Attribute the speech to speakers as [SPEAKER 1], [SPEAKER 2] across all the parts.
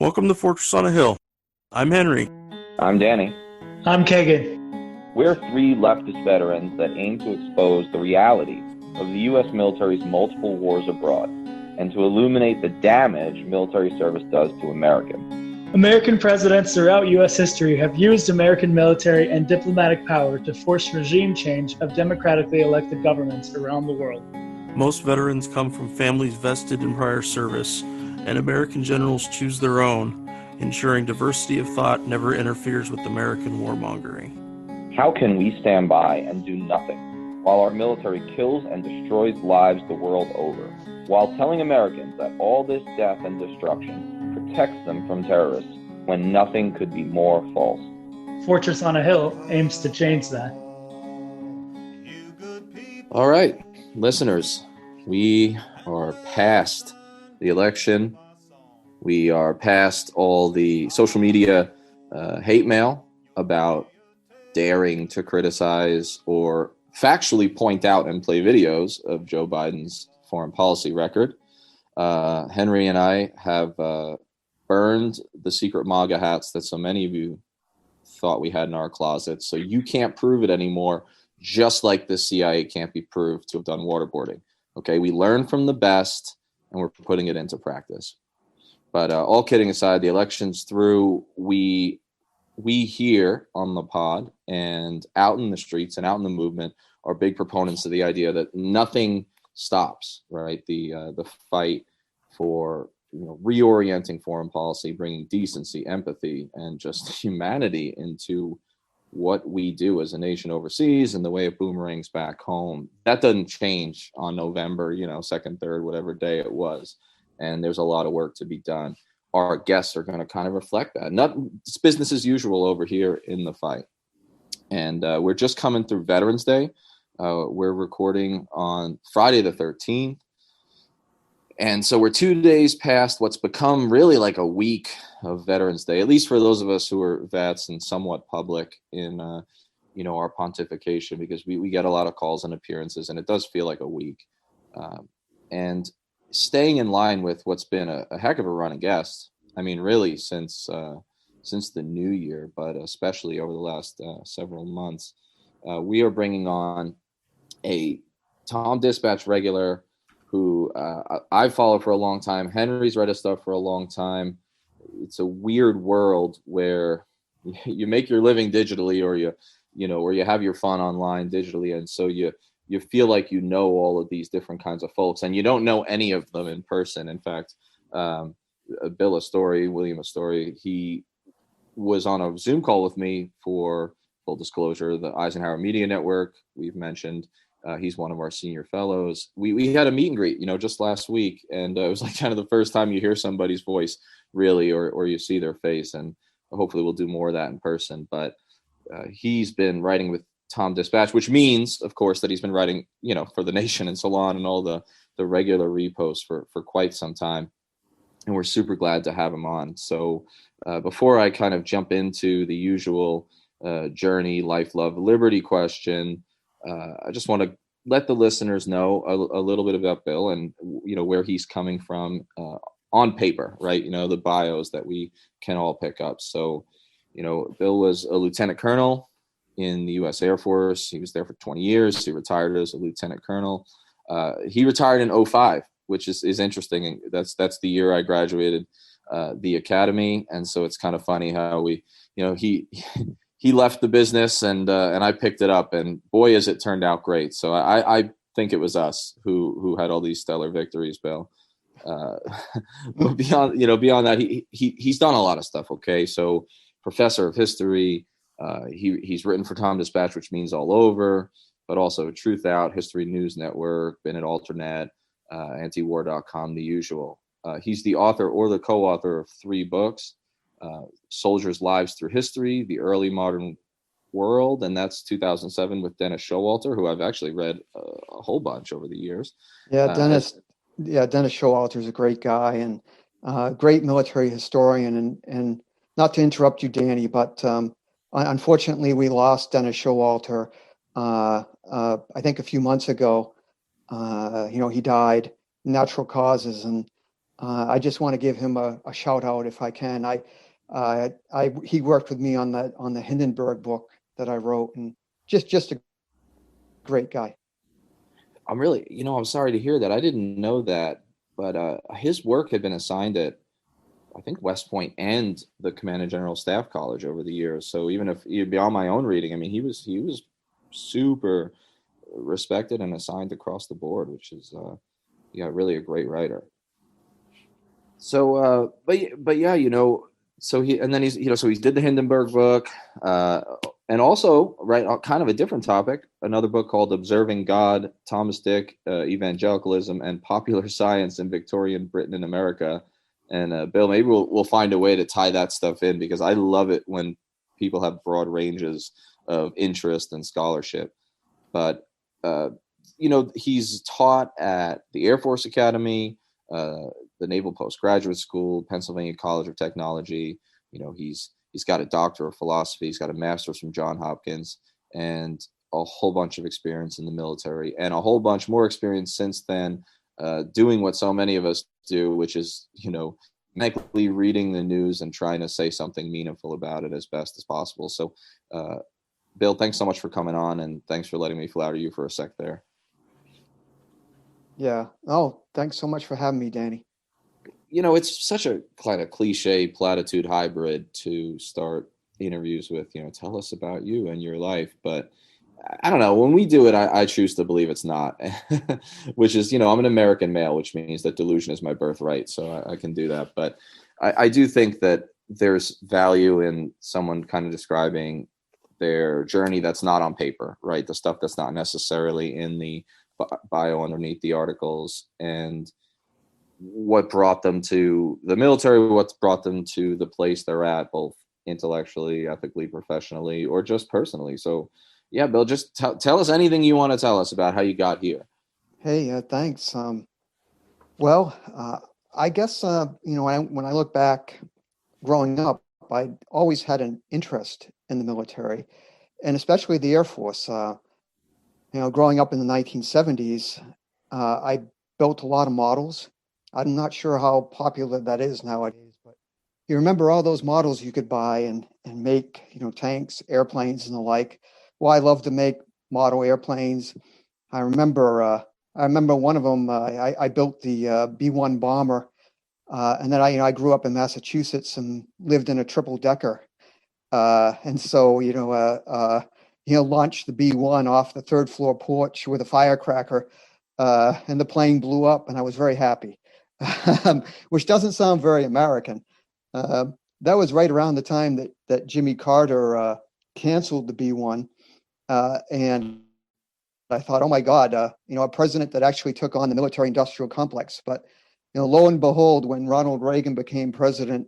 [SPEAKER 1] Welcome to Fortress on a Hill. I'm Henry.
[SPEAKER 2] I'm Danny.
[SPEAKER 3] I'm Kagan.
[SPEAKER 2] We're three leftist veterans that aim to expose the reality of the U.S. military's multiple wars abroad and to illuminate the damage military service does to Americans.
[SPEAKER 3] American presidents throughout U.S. history have used American military and diplomatic power to force regime change of democratically elected governments around the world.
[SPEAKER 1] Most veterans come from families vested in prior service, and American generals choose their own, ensuring diversity of thought never interferes with American warmongering.
[SPEAKER 2] How can we stand by and do nothing while our military kills and destroys lives the world over, while telling Americans that all this death and destruction protects them from terrorists when nothing could be more false?
[SPEAKER 3] Fortress on a Hill aims to change that.
[SPEAKER 4] All right, listeners, we are past the election. We are past all the social media hate mail about daring to criticize or factually point out and play videos of Joe Biden's foreign policy record. Henry and I have burned the secret MAGA hats that so many of you thought we had in our closets. So you can't prove it anymore, just like the CIA can't be proved to have done waterboarding. Okay, we learned from the best and we're putting it into practice. But all kidding aside, the election's through. We here on the pod and out in the streets and out in the movement are big proponents of the idea that nothing stops, right? The fight for reorienting foreign policy, bringing decency, empathy, and just humanity into what we do as a nation overseas and the way it boomerangs back home. That doesn't change on November, 2nd, 3rd, whatever day it was. And there's a lot of work to be done. Our guests are going to kind of reflect that. It's business as usual over here in the fight. And we're just coming through Veterans Day. We're recording on Friday the 13th. And so we're 2 days past what's become really like a week of Veterans Day, at least for those of us who are vets and somewhat public in, our pontification, because we get a lot of calls and appearances, and it does feel like a week. And staying in line with what's been a heck of a run of guests. I mean, really since the new year, but especially over the last several months, we are bringing on a TomDispatch regular who I've followed for a long time. Henry's read his stuff for a long time. It's a weird world where you make your living digitally, or you have your fun online digitally, and so you feel like you know all of these different kinds of folks, and you don't know any of them in person. In fact, William Astore, he was on a Zoom call with me for, full disclosure, the Eisenhower Media Network. We've mentioned he's one of our senior fellows. We had a meet and greet, just last week, and it was like kind of the first time you hear somebody's voice, really, or you see their face, and hopefully we'll do more of that in person. But he's been writing with TomDispatch, which means, of course, that he's been writing, for The Nation and Salon and all the regular reposts for quite some time. And we're super glad to have him on. So before I kind of jump into the usual journey, life, love, liberty question, I just want to let the listeners know a little bit about Bill and, where he's coming from on paper, right? The bios that we can all pick up. So, Bill was a lieutenant colonel in the U.S. Air Force. He was there for 20 years. He retired as a lieutenant colonel. He retired in 2005, which is interesting. That's the year I graduated the academy. And so it's kind of funny how he left the business and I picked it up, and boy, has it turned out great. So I think it was us who had all these stellar victories, Bill. But beyond that, he's done a lot of stuff. Okay. So professor of history, he's written for TomDispatch, which means all over, but also Truth Out, History News Network, been at Alternet, antiwar.com, the usual. He's the author or the co-author of 3 books, Soldiers' Lives Through History, The Early Modern World, and that's 2007 with Dennis Showalter, who I've actually read a whole bunch over the years.
[SPEAKER 5] Yeah, Dennis Showalter is a great guy and great military historian. And not to interrupt you, Danny, but unfortunately, we lost Dennis Showalter. I think a few months ago. He died, natural causes, and I just want to give him a shout out if I can. He worked with me on the Hindenburg book that I wrote, and just a great guy.
[SPEAKER 4] I'm sorry to hear that. I didn't know that, but his work had been assigned at, I think, West Point and the Command and General Staff College over the years. So even if beyond my own reading, I mean, he was super respected and assigned across the board, which is really a great writer. So, but yeah, so he did the Hindenburg book, and also kind of a different topic, another book called Observing God, Thomas Dick, Evangelicalism and Popular Science in Victorian Britain and America. And Bill, maybe we'll find a way to tie that stuff in, because I love it when people have broad ranges of interest and scholarship. But he's taught at the Air Force Academy, the Naval Postgraduate School, Pennsylvania College of Technology. He's got a doctor of philosophy. He's got a master's from Johns Hopkins, and a whole bunch of experience in the military, and a whole bunch more experience since then, doing what so many of us do, which is, mentally reading the news and trying to say something meaningful about it as best as possible. So, Bill, thanks so much for coming on, and thanks for letting me flatter you for a sec there.
[SPEAKER 5] Yeah. Oh, thanks so much for having me, Danny.
[SPEAKER 4] It's such a kind of cliche platitude hybrid to start interviews with, tell us about you and your life. But I don't know, when we do it, I choose to believe it's not, which is, I'm an American male, which means that delusion is my birthright. So I can do that. But I do think that there's value in someone kind of describing their journey that's not on paper, right? The stuff that's not necessarily in the bio underneath the articles, and what brought them to the military, what's brought them to the place they're at, both intellectually, ethically, professionally, or just personally. So yeah, Bill, just tell us anything you want to tell us about how you got here.
[SPEAKER 5] Hey, thanks. I guess, when I look back growing up, I always had an interest in the military, and especially the Air Force. Growing up in the 1970s, I built a lot of models. I'm not sure how popular that is nowadays, but you remember all those models you could buy and make, tanks, airplanes, and the like. Well, I love to make model airplanes. I remember one of them. I built the B-1 bomber, and then I grew up in Massachusetts and lived in a triple decker, and so launched the B-1 off the third floor porch with a firecracker, and the plane blew up, and I was very happy, which doesn't sound very American. That was right around the time that Jimmy Carter canceled the B-1, and I thought, oh my God, a president that actually took on the military-industrial complex. But lo and behold, when Ronald Reagan became president,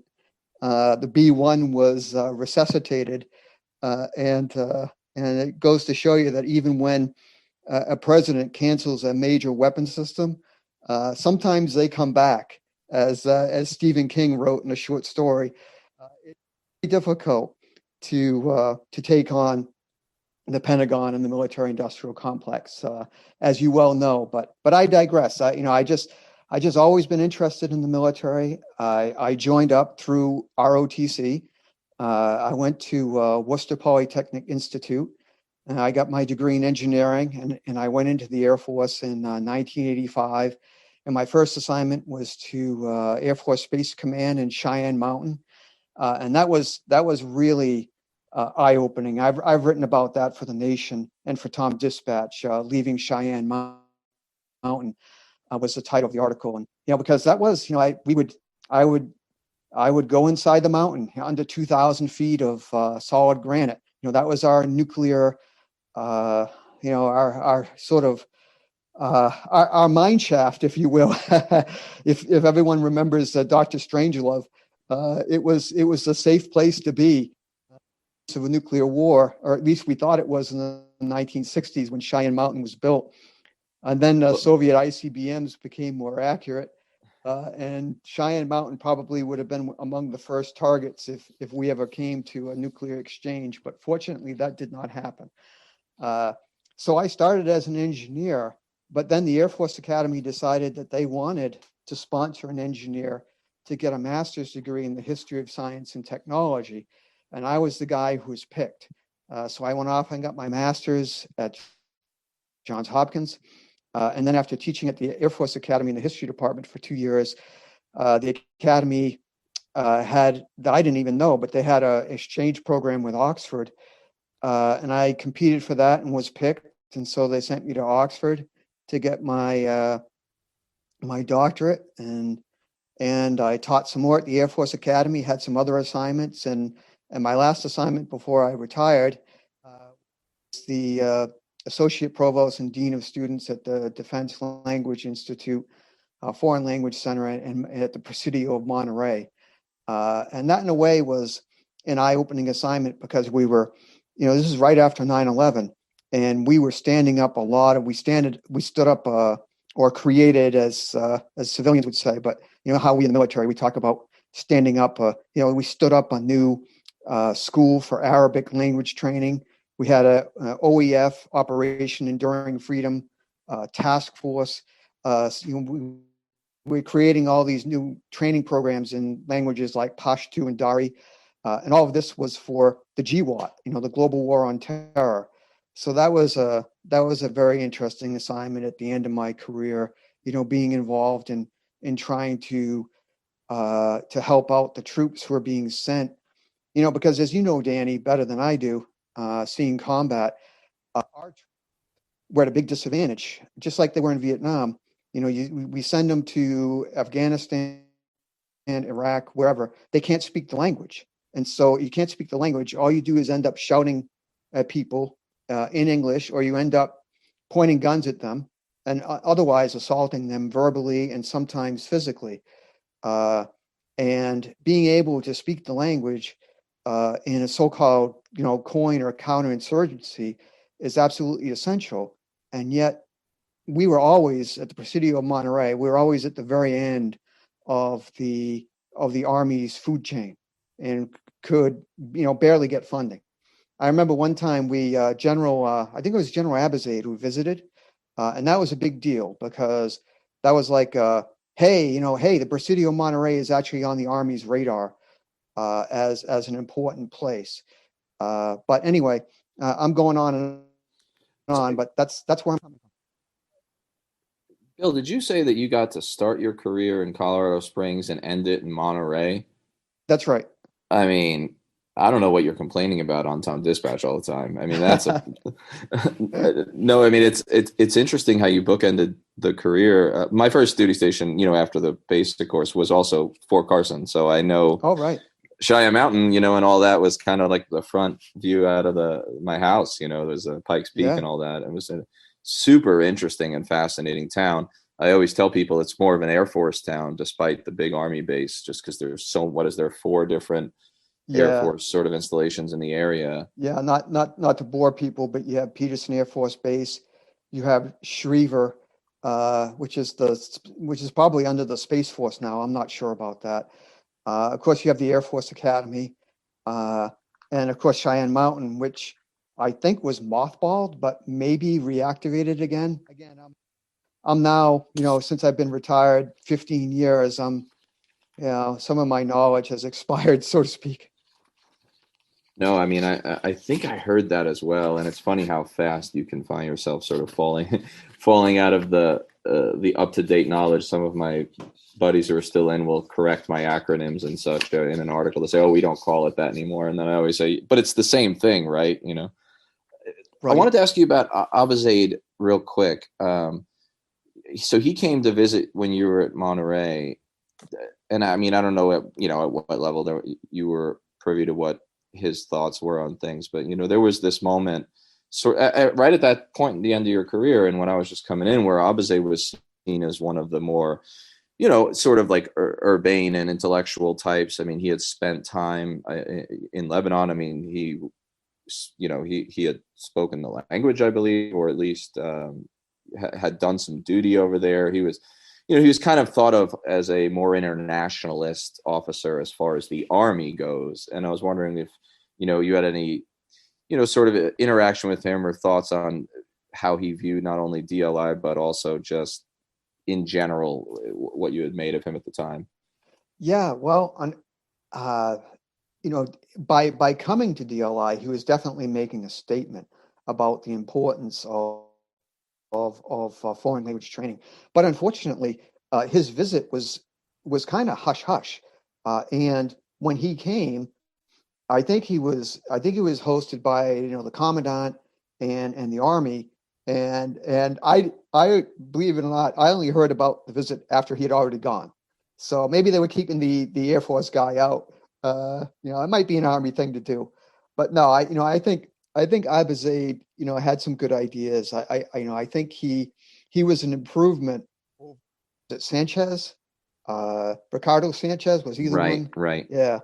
[SPEAKER 5] the B-1 was resuscitated, and it goes to show you that even when a president cancels a major weapon system, sometimes they come back, as Stephen King wrote in a short story. It's difficult to take on the Pentagon and the military-industrial complex, as you well know. But I digress. I just always been interested in the military. I joined up through ROTC. I went to Worcester Polytechnic Institute, and I got my degree in engineering, and I went into the Air Force in 1985. And my first assignment was to Air Force Space Command in Cheyenne Mountain, and that was really eye-opening. I've written about that for The Nation and for TomDispatch. Leaving Cheyenne Mountain was the title of the article, and because that was I would go inside the mountain under 2,000 feet of solid granite. That was our nuclear, our sort of our mine shaft, if you will. if everyone remembers Dr. Strangelove, it was a safe place to be. Of a nuclear war, or at least we thought it was in the 1960s when Cheyenne Mountain was built. And then Soviet ICBMs became more accurate, and Cheyenne Mountain probably would have been among the first targets if we ever came to a nuclear exchange. But fortunately, that did not happen. So I started as an engineer, but then the Air Force Academy decided that they wanted to sponsor an engineer to get a master's degree in the history of science and technology. And I was the guy who was picked. So I went off and got my master's at Johns Hopkins. And then after teaching at the Air Force Academy in the history department for 2 years, the Academy had, that I didn't even know, but they had an exchange program with Oxford. And I competed for that and was picked. And so they sent me to Oxford to get my my doctorate. And I taught some more at the Air Force Academy, had some other assignments. And my last assignment before I retired was the Associate Provost and Dean of Students at the Defense Language Institute, Foreign Language Center, and at the Presidio of Monterey. And that, in a way, was an eye-opening assignment because we were, this is right after 9/11, and we were standing up a lot of, we stood up, or created, as civilians would say, but how we in the military, we talk about standing up, we stood up a new school for Arabic language training. We had a OEF, Operation Enduring Freedom task force. We're creating all these new training programs in languages like Pashto and Dari. And all of this was for the GWAT, the Global War on Terror. So that was a very interesting assignment at the end of my career, being involved in trying to help out the troops who are being sent, because as you know, Danny, better than I do, seeing combat, we're at a big disadvantage, just like they were in Vietnam. We send them to Afghanistan and Iraq, wherever. They can't speak the language. And so you can't speak the language. All you do is end up shouting at people in English, or you end up pointing guns at them and otherwise assaulting them verbally and sometimes physically. And being able to speak the language in a so-called, coin or counterinsurgency is absolutely essential. And yet we were always at the Presidio of Monterey. We were always at the very end of the Army's food chain and could, barely get funding. I remember one time we, I think it was General Abizaid who visited, and that was a big deal because that was like, hey, the Presidio of Monterey is actually on the Army's radar as an important place. But anyway, I'm going on and on, but that's where I'm coming from.
[SPEAKER 4] Bill, did you say that you got to start your career in Colorado Springs and end it in Monterey?
[SPEAKER 5] That's right.
[SPEAKER 4] I mean, I don't know what you're complaining about on TomDispatch all the time. I mean, that's no. I mean, it's interesting how you bookended the career. My first duty station, after the basic course, was also Fort Carson, so I know.
[SPEAKER 5] Oh, right.
[SPEAKER 4] Cheyenne Mountain, and all that was kind of like the front view out of my house. There's a Pikes Peak and all that. It was a super interesting and fascinating town. I always tell people it's more of an Air Force town, despite the big Army base, just because there's 4 different Air Force sort of installations in the area.
[SPEAKER 5] Yeah, not to bore people, but you have Peterson Air Force Base, you have Schriever, which is probably under the Space Force now. I'm not sure about that. Of course, you have the Air Force Academy, and of course Cheyenne Mountain, which I think was mothballed, but maybe reactivated again. I'm now, since I've been retired 15 years, some of my knowledge has expired, so to speak.
[SPEAKER 4] No, I mean, I think I heard that as well, and it's funny how fast you can find yourself sort of falling out of the up-to-date knowledge. Some of my buddies who are still in will correct my acronyms and such in an article to say, "Oh, we don't call it that anymore," and then I always say, "But it's the same thing, right?" Right. I wanted to ask you about Abizaid real quick. So he came to visit when you were at Monterey, and I mean, I don't know at what level you were privy to what his thoughts were on things, but there was this moment right at that point in the end of your career, and when I was just coming in, where Abizaid was seen as one of the more sort of like urbane and intellectual types. I mean, he had spent time in Lebanon. I mean, he had spoken the language, I believe, or at least had done some duty over there. He was he was kind of thought of as a more internationalist officer as far as the Army goes. And I was wondering if, you had any, sort of interaction with him or thoughts on how he viewed not only DLI, but also just, in general, what you had made of him at the time?
[SPEAKER 5] Yeah, well, by coming to DLI, he was definitely making a statement about the importance of foreign language training. But unfortunately, his visit was kind of hush hush. And when he came, I think he was hosted by the commandant and the army. And I believe it or not, I only heard about the visit after he had already gone. So maybe they were keeping the Air Force guy out. It might be an army thing to do, but no, I think Abizaid, had some good ideas. I think he was an improvement. Was it Sanchez? Ricardo Sanchez, was he the
[SPEAKER 4] Right,
[SPEAKER 5] one?
[SPEAKER 4] right.
[SPEAKER 5] Yeah.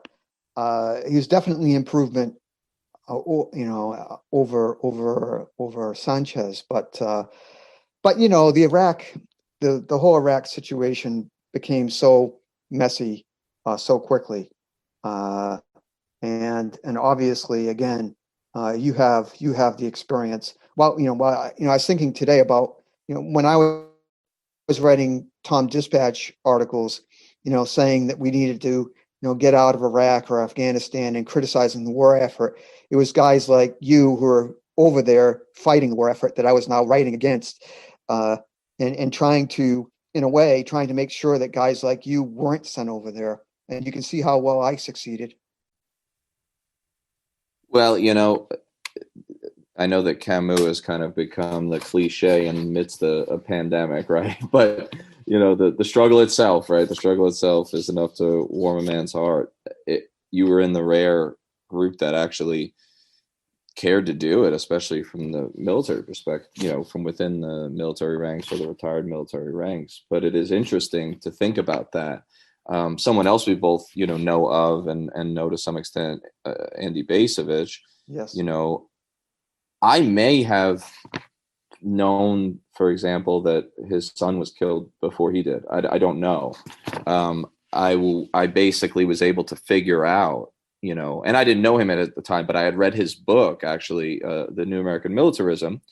[SPEAKER 5] He was definitely an improvement, over Sanchez. But the Iraq, the whole Iraq situation became so messy so quickly, and obviously again, you have the experience. Well, I was thinking today about when I was writing TomDispatch articles, saying that we needed to, get out of Iraq or Afghanistan and criticizing the war effort. It was guys like you who are over there fighting the war effort that I was now writing against, and trying to, in a way, trying to make sure that guys like you weren't sent over there. And you can see how well I succeeded.
[SPEAKER 4] Well, I know that Camus has kind of become the cliche in midst of a pandemic, right? But the struggle itself, right? The struggle itself is enough to warm a man's heart. You were in the rare group that actually cared to do it, especially from the military perspective, from within the military ranks or the retired military ranks. But it is interesting to think about that. Someone else we both, know of and know to some extent, Andy Basovich.
[SPEAKER 5] Yes.
[SPEAKER 4] I may have known, for example, that his son was killed before he did. I don't know. I basically was able to figure out, and I didn't know him at the time, but I had read his book, actually, The New American Militarism,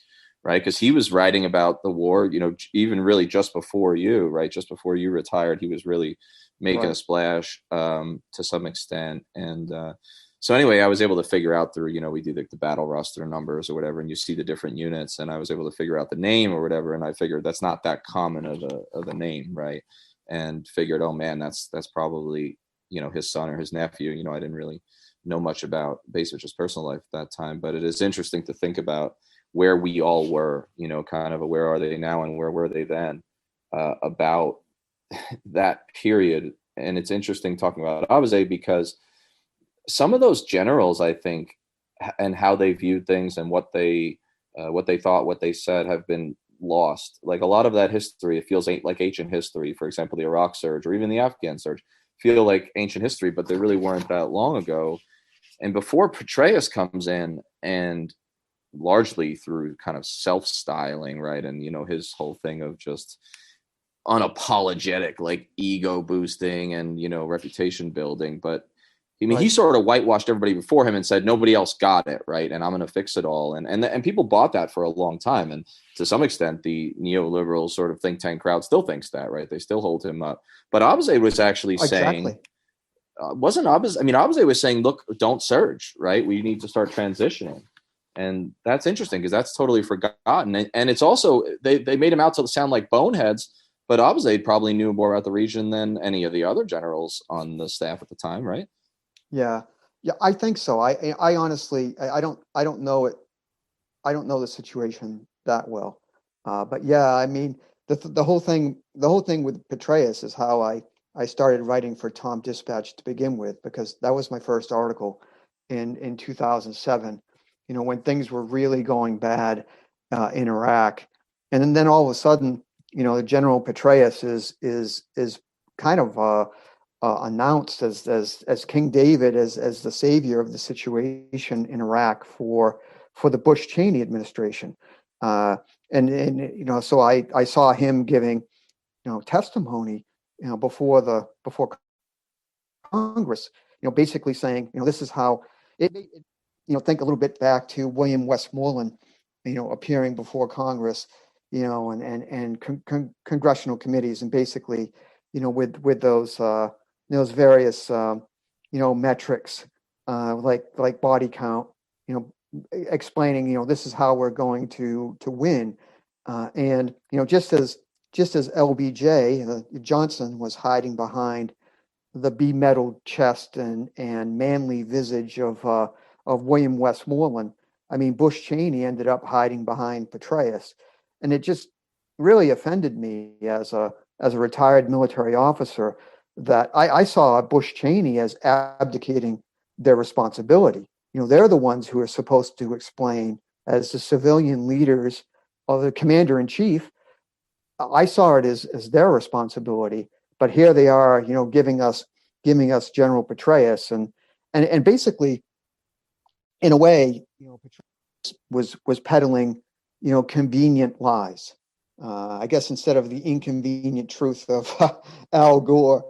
[SPEAKER 4] right? Because he was writing about the war, even really just before you, right? Just before you retired, he was really making a splash to some extent. And so anyway, I was able to figure out through, we do the battle roster numbers or whatever, and you see the different units, and I was able to figure out the name or whatever. And I figured that's not that common of a name, right? And figured, oh man, that's probably, his son or his nephew. I didn't really know much about Basovich's personal life at that time, but it is interesting to think about where we all were, kind of where are they now and where were they then, about that period. And it's interesting talking about Abizaid because some of those generals, I think, and how they viewed things and what they thought, what they said, have been lost. Like a lot of that history, it feels like ancient history. For example, the Iraq surge or even the Afghan surge feel like ancient history, but they really weren't that long ago. And before Petraeus comes in, and largely through kind of self-styling, right, and his whole thing of just unapologetic, like ego boosting and reputation building, but he sort of whitewashed everybody before him and said nobody else got it, right? And I'm going to fix it all. And people bought that for a long time. And to some extent, the neoliberal sort of think tank crowd still thinks that, right? They still hold him up. But Abizaid was actually saying, Abizaid was saying, look, don't surge, right? We need to start transitioning. And that's interesting because that's totally forgotten. And it's also, they made him out to sound like boneheads, but Abizaid probably knew more about the region than any of the other generals on the staff at the time, right?
[SPEAKER 5] Yeah, I think so. I honestly, I don't know it. I don't know the situation that well, but yeah, I mean, the whole thing with Petraeus is how I started writing for TomDispatch to begin with, because that was my first article in 2007. When things were really going bad in Iraq, and then all of a sudden, the General Petraeus is kind of announced as King David, as the savior of the situation in Iraq for the Bush Cheney administration, and so I saw him giving testimony before Congress, basically saying this is how it think a little bit back to William Westmoreland, appearing before Congress and congressional committees, and basically, with those various metrics, like body count, explaining, this is how we're going to win, and just as LBJ Johnson was hiding behind the be-mettled chest and manly visage of William Westmoreland. I mean, Bush Cheney ended up hiding behind Petraeus, and it just really offended me as a retired military officer that I saw Bush Cheney as abdicating their responsibility. They're the ones who are supposed to explain, as the civilian leaders of the commander in chief. I saw it as their responsibility, but here they are, giving us General Petraeus, and basically, in a way, Petraeus was peddling, convenient lies. I guess instead of the inconvenient truth of Al Gore,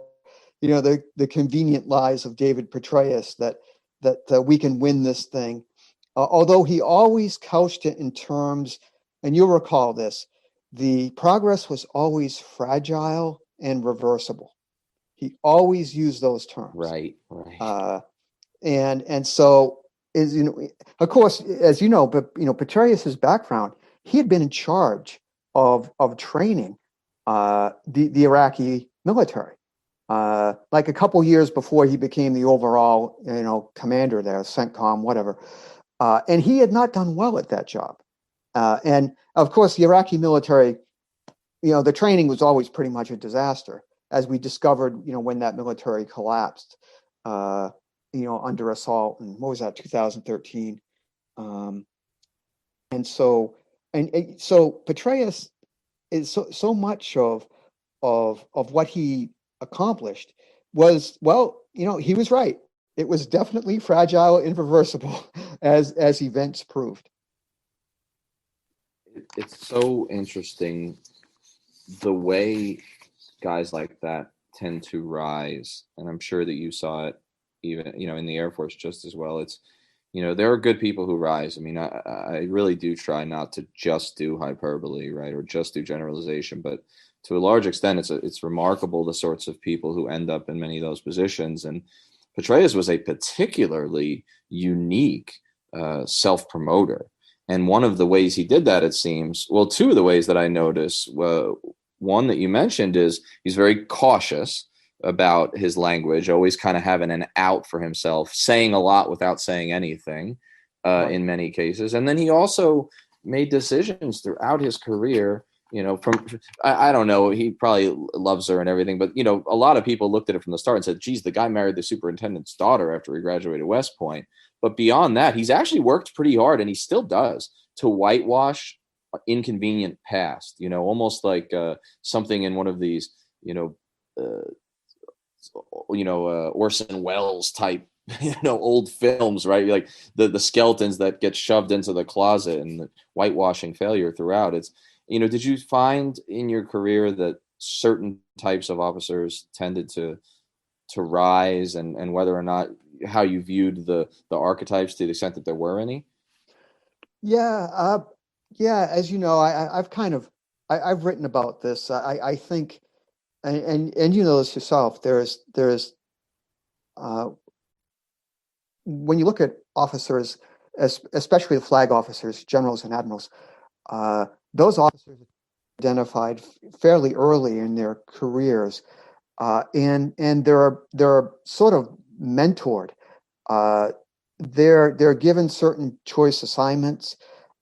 [SPEAKER 5] the convenient lies of David Petraeus that we can win this thing. Although he always couched it in terms, and you'll recall this, the progress was always fragile and reversible. He always used those terms.
[SPEAKER 4] Right.
[SPEAKER 5] And so, of course, as you know, but Petraeus's background, he had been in charge of training the Iraqi military, like a couple years before he became the overall commander there, CENTCOM, whatever, and he had not done well at that job. And of course, the Iraqi military, the training was always pretty much a disaster, as we discovered, when that military collapsed, under assault, and what was that, 2013. And so Petraeus is so much of what he accomplished was, he was right. It was definitely fragile and irreversible, as events proved.
[SPEAKER 4] It's so interesting the way guys like that tend to rise, and I'm sure that you saw it even in the Air Force just as well. It's there are good people who rise. I mean, I really do try not to just do hyperbole, right, or just do generalization, but to a large extent, it's remarkable the sorts of people who end up in many of those positions. And Petraeus was a particularly unique self-promoter. And one of the ways he did that, it seems, well, two of the ways that I notice, one that you mentioned is he's very cautious about his language, always kind of having an out for himself, saying a lot without saying anything in many cases. And then he also made decisions throughout his career, I don't know, he probably loves her and everything, but, a lot of people looked at it from the start and said, geez, the guy married the superintendent's daughter after he graduated West Point. But beyond that, he's actually worked pretty hard, and he still does, to whitewash inconvenient past, almost like something in one of these, Orson Welles type, old films, right? Like the skeletons that get shoved into the closet and the whitewashing failure throughout. It's, did you find in your career that certain types of officers tended to rise, and whether or not how you viewed the archetypes to the extent that there were any?
[SPEAKER 5] Yeah. As you know, I've written about this. I think, and you know this yourself, there's when you look at officers, especially the flag officers, generals and admirals, those officers identified fairly early in their careers, and they're sort of mentored. They're given certain choice assignments.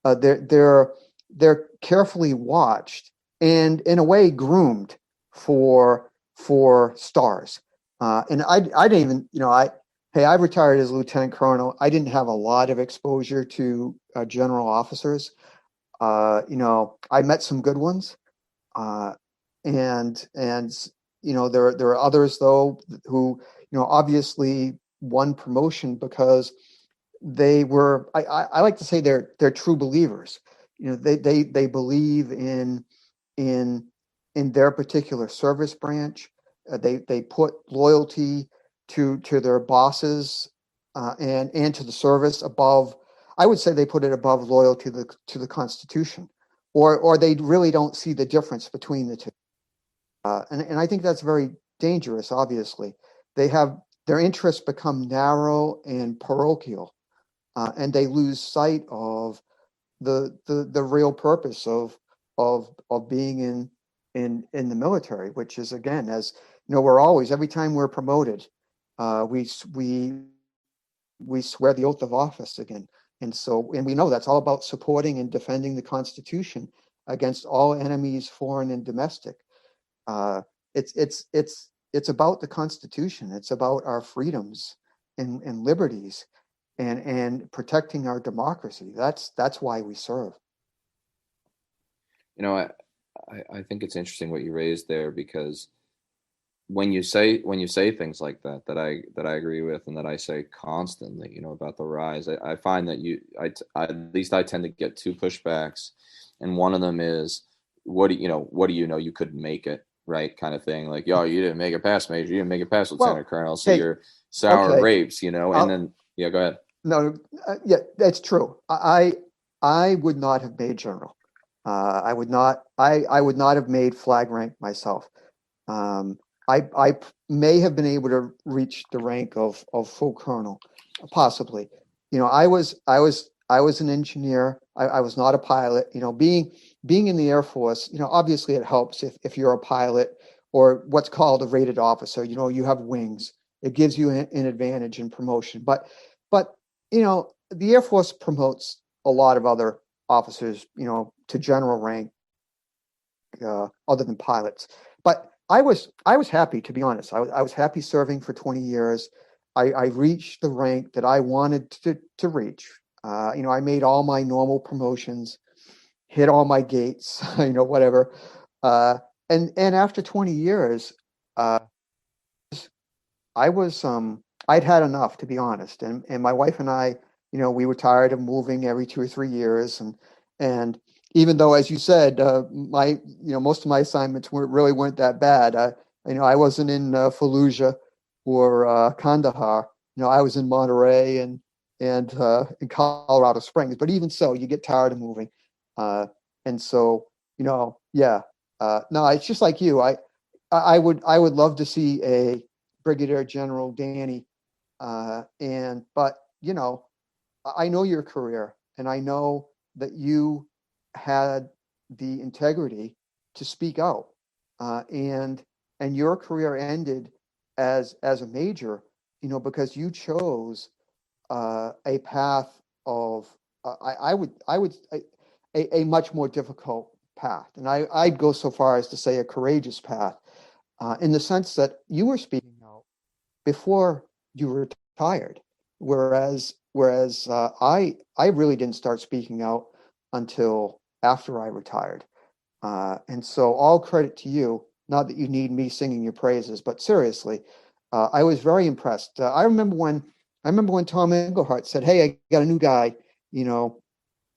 [SPEAKER 5] They're carefully watched and in a way groomed for stars. And I didn't even, I retired as lieutenant colonel. I didn't have a lot of exposure to general officers. I met some good ones, and there are others though who obviously won promotion because they were. I like to say they're true believers. They believe in their particular service branch. They put loyalty to their bosses and to the service above. I would say they put it above loyalty to the Constitution, or they really don't see the difference between the two. And I think that's very dangerous. Obviously, their interests become narrow and parochial, and they lose sight of the real purpose of being in the military, which is, again, as you know, we're always, every time we're promoted, we swear the oath of office again. And we know that's all about supporting and defending the Constitution against all enemies, foreign and domestic. It's about the Constitution. It's about our freedoms and liberties, and protecting our democracy. That's why we serve.
[SPEAKER 4] You know, I think it's interesting what you raised there, because when you say things like that I agree with, and that I say constantly, you know, about the rise, I find that at least I tend to get two pushbacks, and one of them is, what do you know, you couldn't make it, right, kind of thing, like, yo, you didn't make it past major, you didn't make it past lieutenant colonel, so you're sour
[SPEAKER 5] okay.
[SPEAKER 4] grapes, you know, and then yeah, go ahead.
[SPEAKER 5] No, yeah, that's true. I would not have made general. I would not have made flag rank myself. I may have been able to reach the rank of full colonel, possibly. You know, I was an engineer. I was not a pilot. You know, being in the Air Force, you know, obviously it helps if you're a pilot, or what's called a rated officer. You know, you have wings. It gives you an advantage in promotion. But you know, the Air Force promotes a lot of other officers, you know, to general rank, other than pilots. But I was happy, to be honest. I was happy serving for 20 years. I reached the rank that I wanted to reach. You know, I made all my normal promotions, hit all my gates, you know, whatever. And after 20 years, I'd had enough, to be honest. And my wife and I, you know, we were tired of moving every 2 or 3 years. And even though, as you said, most of my assignments weren't that bad. You know, I wasn't in Fallujah or Kandahar. You know, I was in Monterey and in Colorado Springs. But even so, you get tired of moving. And so, you know, yeah. No, it's just like you. I would love to see a Brigadier General Danny. But you know, I know your career, and I know that you had the integrity to speak out, and your career ended as a major, you know, because you chose a path of a much more difficult path, and I'd go so far as to say a courageous path, in the sense that you were speaking out before you retired, whereas I really didn't start speaking out until after I retired, and so all credit to you. Not that you need me singing your praises, but seriously, I was very impressed. I remember when Tom Englehart said, "Hey, I got a new guy. You know,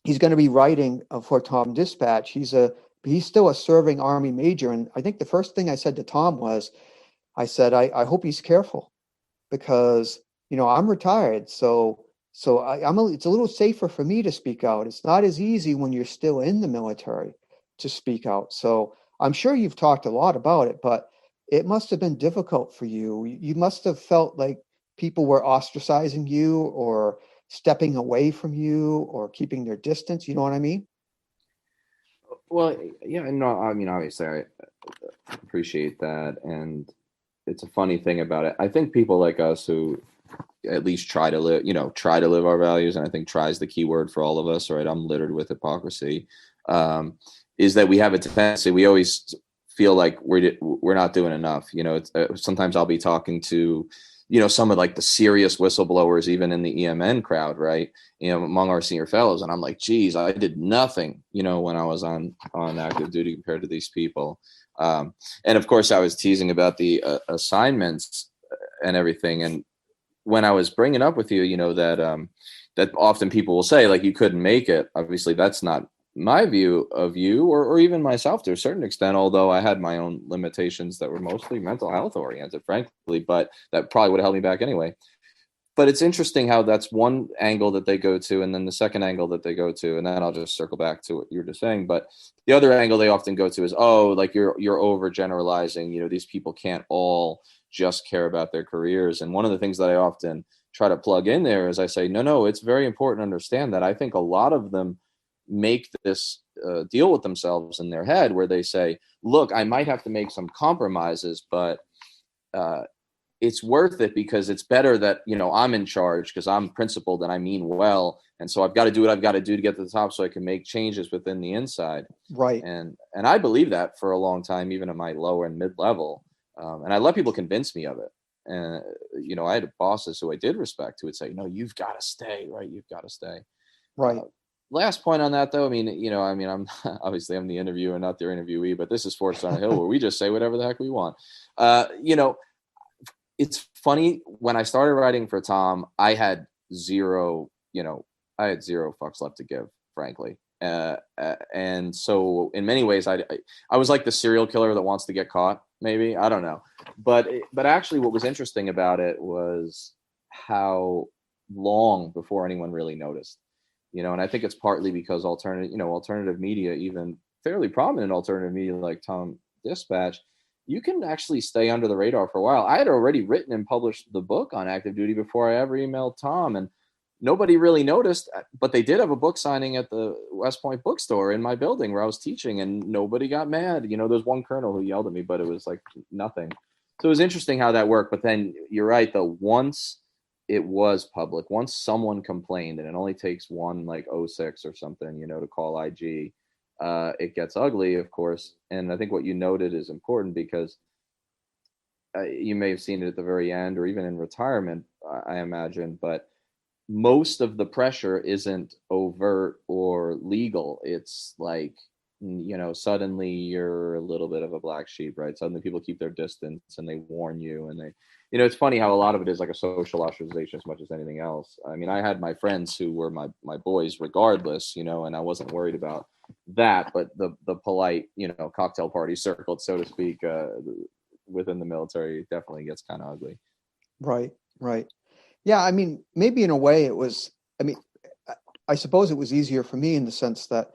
[SPEAKER 5] he's going to be writing for TomDispatch. He's still a serving Army major." And I think the first thing I said to Tom was, I said, I hope he's careful, because, you know, I'm retired. So it's a little safer for me to speak out. It's not as easy when you're still in the military to speak out. So I'm sure you've talked a lot about it, but it must have been difficult for you. You must have felt like people were ostracizing you, or stepping away from you, or keeping their distance. You know what I mean?
[SPEAKER 4] Well, yeah, no, I mean, obviously, I appreciate that, and it's a funny thing about it. I think people like us who at least try to live our values, and I think "try" is the key word for all of us, right? I'm littered with hypocrisy. Is that we have a tendency, we always feel like we're not doing enough. You know, it's, sometimes I'll be talking to, you know, some of like the serious whistleblowers, even in the EMN crowd, right? You know, among our senior fellows, and I'm like, geez, I did nothing, you know, when I was on active duty compared to these people. And of course, I was teasing about the assignments and everything. And when I was bringing up with you, you know, that often people will say, like, you couldn't make it. Obviously, that's not my view of you, or even myself to a certain extent, although I had my own limitations that were mostly mental health oriented, frankly, but that probably would have held me back anyway. but it's interesting how that's one angle that they go to, and then the second angle that they go to, and then I'll just circle back to what you were just saying. But the other angle they often go to is, oh, like you're overgeneralizing. You know, these people can't all just care about their careers. And one of the things that I often try to plug in there is I say, no, it's very important to understand that I think a lot of them make this deal with themselves in their head where they say, look, I might have to make some compromises, but it's worth it because it's better that, you know, I'm in charge because I'm principled and I mean well. And so I've got to do what I've got to do to get to the top so I can make changes within the inside.
[SPEAKER 5] Right.
[SPEAKER 4] And I believe that for a long time, even at my lower and mid-level. And I let people convince me of it. And, you know, I had bosses who I did respect who would say, no, you've got to stay, right? You've got to stay.
[SPEAKER 5] Right.
[SPEAKER 4] Last point on that, though, I'm obviously I'm the interviewer, not their interviewee, but this is Sports on a Hill where we just say whatever the heck we want. It's funny, when I started writing for Tom, I had zero fucks left to give, frankly. And so in many ways, I was like the serial killer that wants to get caught, maybe. I don't know. But actually what was interesting about it was how long before anyone really noticed. You know, and I think it's partly because alternative media, even fairly prominent alternative media like TomDispatch, you can actually stay under the radar for a while. I had already written and published the book on active duty before I ever emailed Tom, and nobody really noticed, but they did have a book signing at the West Point bookstore in my building where I was teaching, and nobody got mad. You know, there's one colonel who yelled at me, but it was like nothing. So it was interesting how that worked. But then you're right, though, once it was public, once someone complained, and it only takes one like 06 or something, you know, to call IG, it gets ugly, of course. And I think what you noted is important because you may have seen it at the very end or even in retirement, I imagine, but most of the pressure isn't overt or legal. It's like, you know, suddenly you're a little bit of a black sheep, right? Suddenly people keep their distance and they warn you, and they, you know, it's funny how a lot of it is like a social ostracization as much as anything else. I mean, I had my friends who were my boys regardless, you know, and I wasn't worried about that, but the polite, you know, cocktail party circle, so to speak, within the military definitely gets kind of ugly.
[SPEAKER 5] Right. Yeah, I mean, maybe in a way it was, I suppose it was easier for me in the sense that,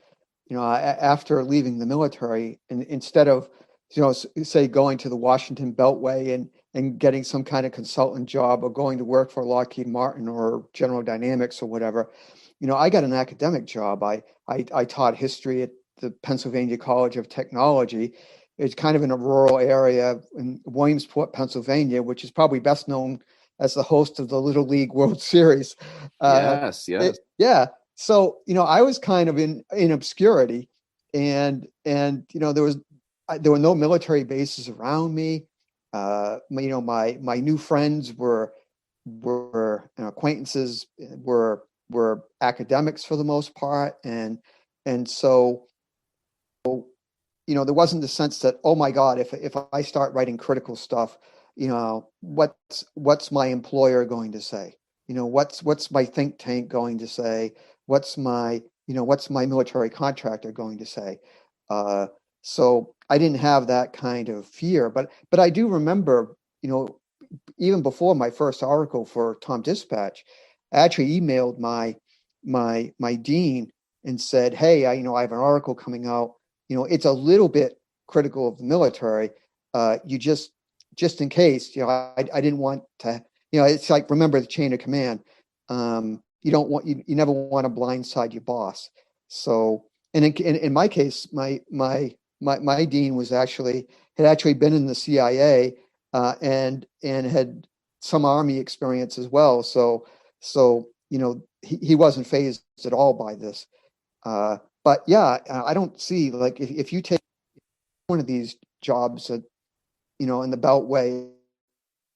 [SPEAKER 5] you know, after leaving the military, and instead of, you know, say going to the Washington Beltway and getting some kind of consultant job or going to work for Lockheed Martin or General Dynamics or whatever, you know, I got an academic job. I taught history at the Pennsylvania College of Technology. It's kind of in a rural area in Williamsport, Pennsylvania, which is probably best known as the host of the Little League World Series.
[SPEAKER 4] Yes.
[SPEAKER 5] Yeah. So, you know, I was kind of in obscurity, and you know, there were no military bases around me. You know, my new friends were acquaintances, were academics for the most part, and so, you know, there wasn't the sense that, oh my God, if I start writing critical stuff, you know, what's my employer going to say? You know, what's my think tank going to say? What's my military contractor going to say? So I didn't have that kind of fear, but I do remember, you know, even before my first article for TomDispatch, I actually emailed my dean and said, hey, I have an article coming out. You know, it's a little bit critical of the military. You just in case, you know, I didn't want to, you know, it's like, remember the chain of command. You never want to blindside your boss. So, and in my case, my dean had actually been in the CIA, and had some Army experience as well. So, you know, he wasn't fazed at all by this. But yeah, I don't see, like, if you take one of these jobs that, you know, in the Beltway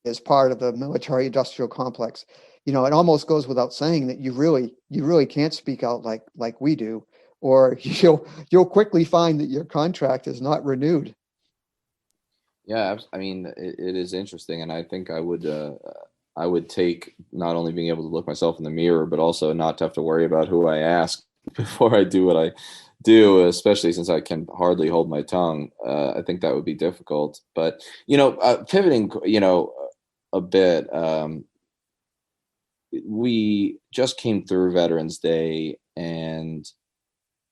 [SPEAKER 5] as part of the military industrial complex, you know, it almost goes without saying that you really can't speak out like we do, or you'll quickly find that your contract is not renewed.
[SPEAKER 4] Yeah, I mean, it is interesting, and I think I would take not only being able to look myself in the mirror, but also not to have to worry about who I ask before I do what I do, especially since I can hardly hold my tongue. I think that would be difficult. But, you know, pivoting, you know, a bit, we just came through Veterans Day, and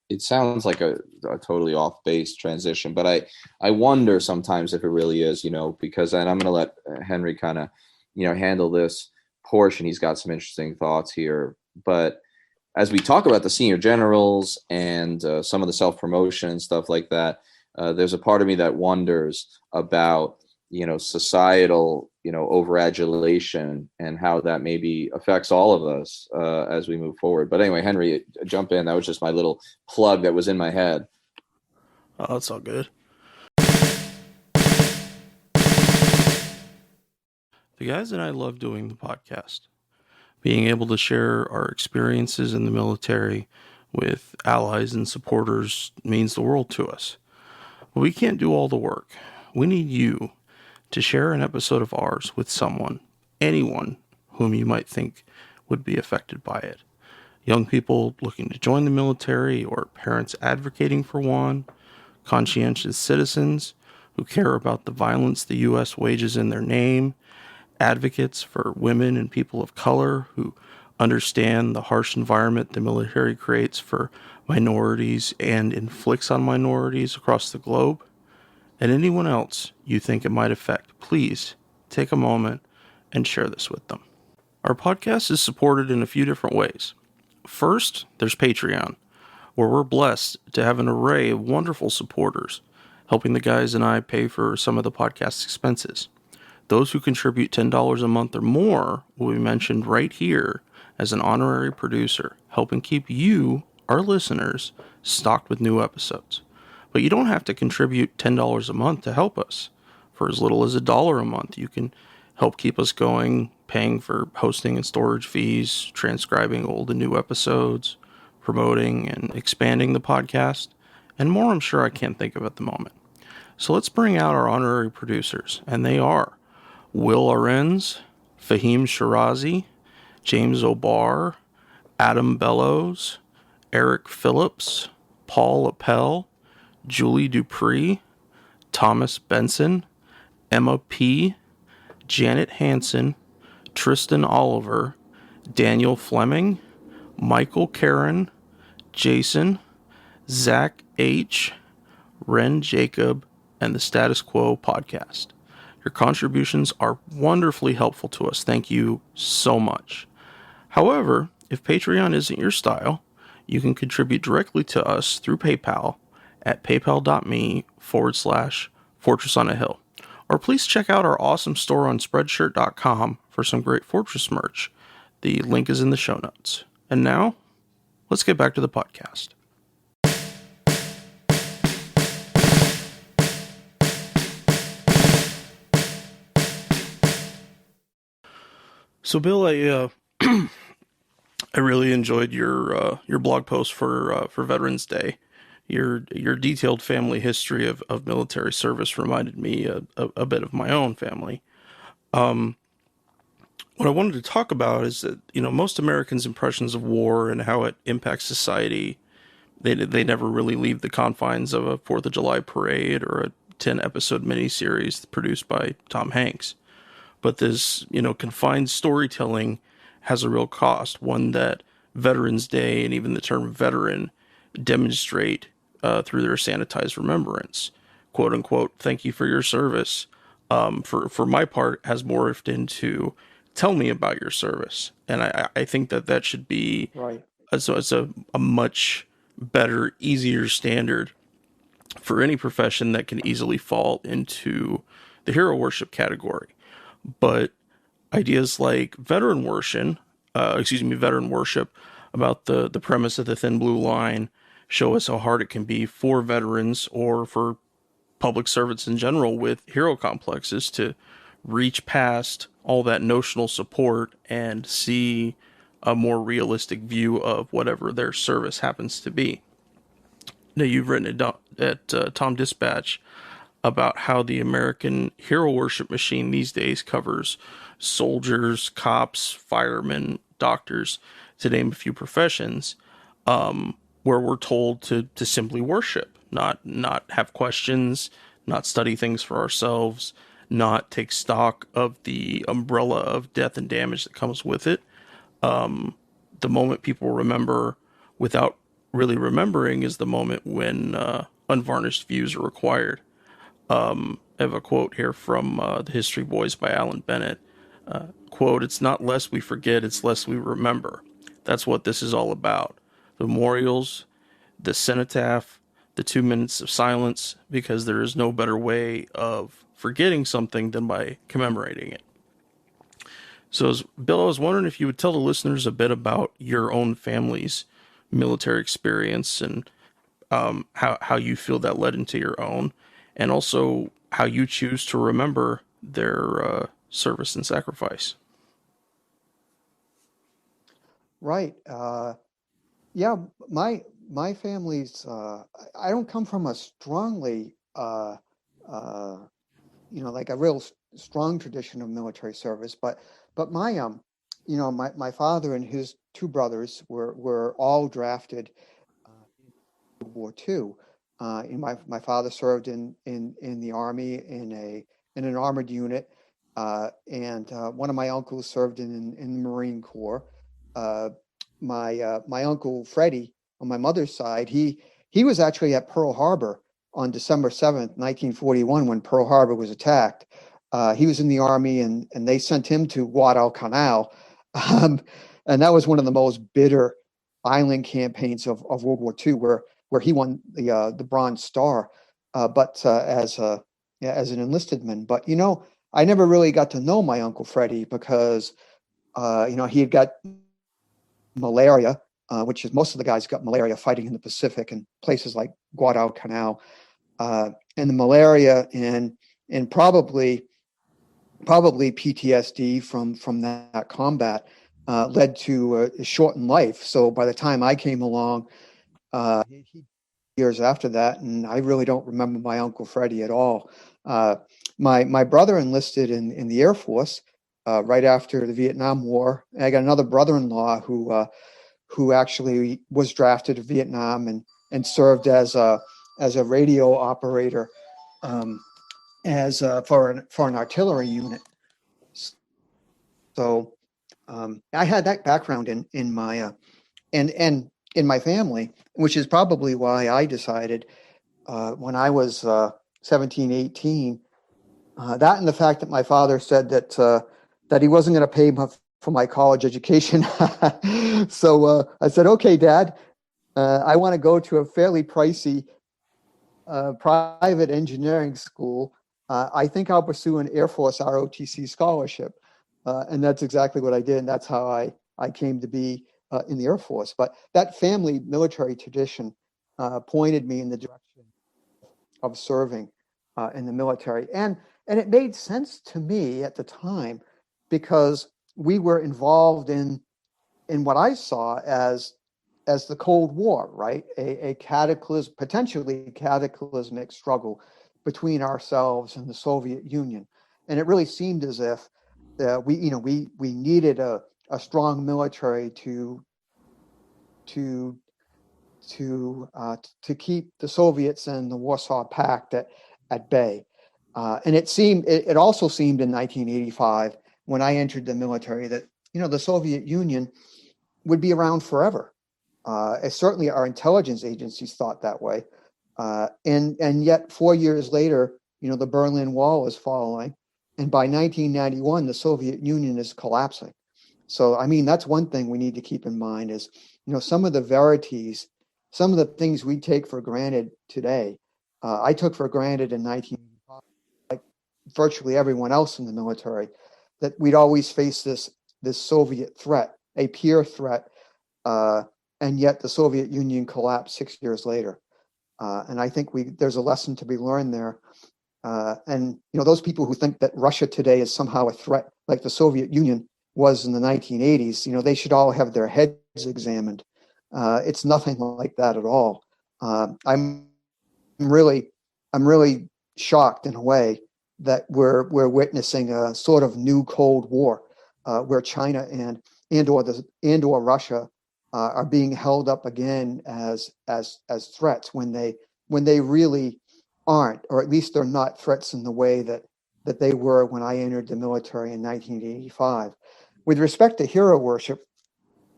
[SPEAKER 4] it sounds like a totally off base transition, but I wonder sometimes if it really is, because, and I'm going to let Henry kind of, handle this portion. He's got some interesting thoughts here, but as we talk about the senior generals and some of the self-promotion and stuff like that, there's a part of me that wonders about, societal, overadulation and how that maybe affects all of us as we move forward. But anyway, Henry, jump in. That was just my little plug that was in my head.
[SPEAKER 1] Oh, that's all good. The guys and I love doing the podcast. Being able to share our experiences in the military with allies and supporters means the world to us. But we can't do all the work. We need you to share an episode of ours with someone, anyone whom you might think would be affected by it. Young people looking to join the military or parents advocating for one, conscientious citizens who care about the violence the U.S. wages in their name, advocates for women and people of color who understand the harsh environment the military creates for minorities and inflicts on minorities across the globe, and anyone else you think it might affect. Please take a moment and share this with them. Our podcast is supported in a few different ways. First, there's Patreon, where we're blessed to have an array of wonderful supporters, helping the guys and I pay for some of the podcast's expenses. Those who contribute $10 a month or more will be mentioned right here as an honorary producer, helping keep you, our listeners, stocked with new episodes. But you don't have to contribute $10 a month to help us. For as little as $1 a month, you can help keep us going, paying for hosting and storage fees, transcribing old and new episodes, promoting and expanding the podcast, and more I'm sure I can't think of at the moment. So let's bring out our honorary producers, and they are Will Arenz, Fahim Shirazi, James O'Barr, Adam Bellows, Eric Phillips, Paul Appel, Julie Dupree, Thomas Benson, Emma P., Janet Hansen, Tristan Oliver, Daniel Fleming, Michael Karen, Jason, Zach H., Ren Jacob, and the Status Quo podcast. Your contributions are wonderfully helpful to us. Thank you so much. However, if Patreon isn't your style, you can contribute directly to us through PayPal at paypal.me/Fortress on a Hill. Or please check out our awesome store on Spreadshirt.com for some great Fortress merch. The link is in the show notes. And now, let's get back to the podcast. So, Bill, I really enjoyed your blog post for Veterans Day. Your detailed family history of military service reminded me a bit of my own family. What I wanted to talk about is that most Americans' impressions of war and how it impacts society, they never really leave the confines of a 4th of July parade or a 10-episode miniseries produced by Tom Hanks. But this confined storytelling has a real cost, one that Veterans Day and even the term veteran demonstrate through their sanitized remembrance. Quote unquote, thank you for your service. For my part, has morphed into tell me about your service. And I think that should be
[SPEAKER 5] Right.
[SPEAKER 1] So it's a much better, easier standard for any profession that can easily fall into the hero worship category. But ideas like veteran worship about the premise of the thin blue line show us how hard it can be for veterans or for public servants in general with hero complexes to reach past all that notional support and see a more realistic view of whatever their service happens to be. Now, you've written it at TomDispatch about how the American hero worship machine these days covers soldiers, cops, firemen, doctors, to name a few professions, where we're told to simply worship, not have questions, not study things for ourselves, not take stock of the umbrella of death and damage that comes with it. The moment people remember without really remembering is the moment when unvarnished views are required. I have a quote here from The History Boys by Alan Bennett. Quote, "It's not less we forget, it's less we remember." That's what this is all about. The memorials, the cenotaph, the 2 minutes of silence, because there is no better way of forgetting something than by commemorating it. So, Bill, I was wondering if you would tell the listeners a bit about your own family's military experience and how you feel that led into your own, and also how you choose to remember their service and sacrifice.
[SPEAKER 5] Right. Yeah, my family's. I don't come from a strongly, like a real strong tradition of military service, but my father and his two brothers were all drafted in World War II. My father served in the army in an armored unit, and one of my uncles served in the Marine Corps. Uh, my uncle Freddie on my mother's side, he was actually at Pearl Harbor on December 7th, 1941, when Pearl Harbor was attacked. He was in the army, and they sent him to Guadalcanal, um, and that was one of the most bitter island campaigns of World War II, where he won the Bronze Star, but as an enlisted man. But I never really got to know my Uncle Freddie because he had got malaria, which is most of the guys got malaria fighting in the Pacific and places like Guadalcanal, and the malaria and probably PTSD from that combat led to a shortened life. So by the time I came along, years after that, and I really don't remember my Uncle Freddie at all. My brother enlisted in the Air Force right after the Vietnam War. I got another brother-in-law who actually was drafted to Vietnam and served as a radio operator, for an artillery unit. So I had that background in my and in my family, which is probably why I decided when I was 17, 18, that and the fact that my father said that he wasn't going to pay for my college education. So I said, "Okay, Dad, I want to go to a fairly pricey private engineering school. I think I'll pursue an Air Force ROTC scholarship." And that's exactly what I did. And that's how I came to be in the Air Force. But that family military tradition pointed me in the direction of serving in the military. And it made sense to me at the time because we were involved in what I saw as the Cold War, right? A potentially cataclysmic struggle between ourselves and the Soviet Union. And it really seemed as if we needed a strong military to keep the Soviets and the Warsaw Pact at bay. And it also seemed in 1985, when I entered the military, that the Soviet Union would be around forever. Certainly our intelligence agencies thought that way. And yet 4 years later, the Berlin Wall is falling. And by 1991, the Soviet Union is collapsing. So, I mean, that's one thing we need to keep in mind is, some of the verities, some of the things we take for granted today, I took for granted in 1985, like virtually everyone else in the military, that we'd always face this Soviet threat, a peer threat, and yet the Soviet Union collapsed 6 years later. And I think there's a lesson to be learned there. And those people who think that Russia today is somehow a threat, like the Soviet Union was in the 1980s, they should all have their heads examined. It's nothing like that at all. I'm really shocked in a way that we're witnessing a sort of new Cold War, where China and/or Russia are being held up again as threats when they really aren't, or at least they're not threats in the way that they were when I entered the military in 1985. With respect to hero worship,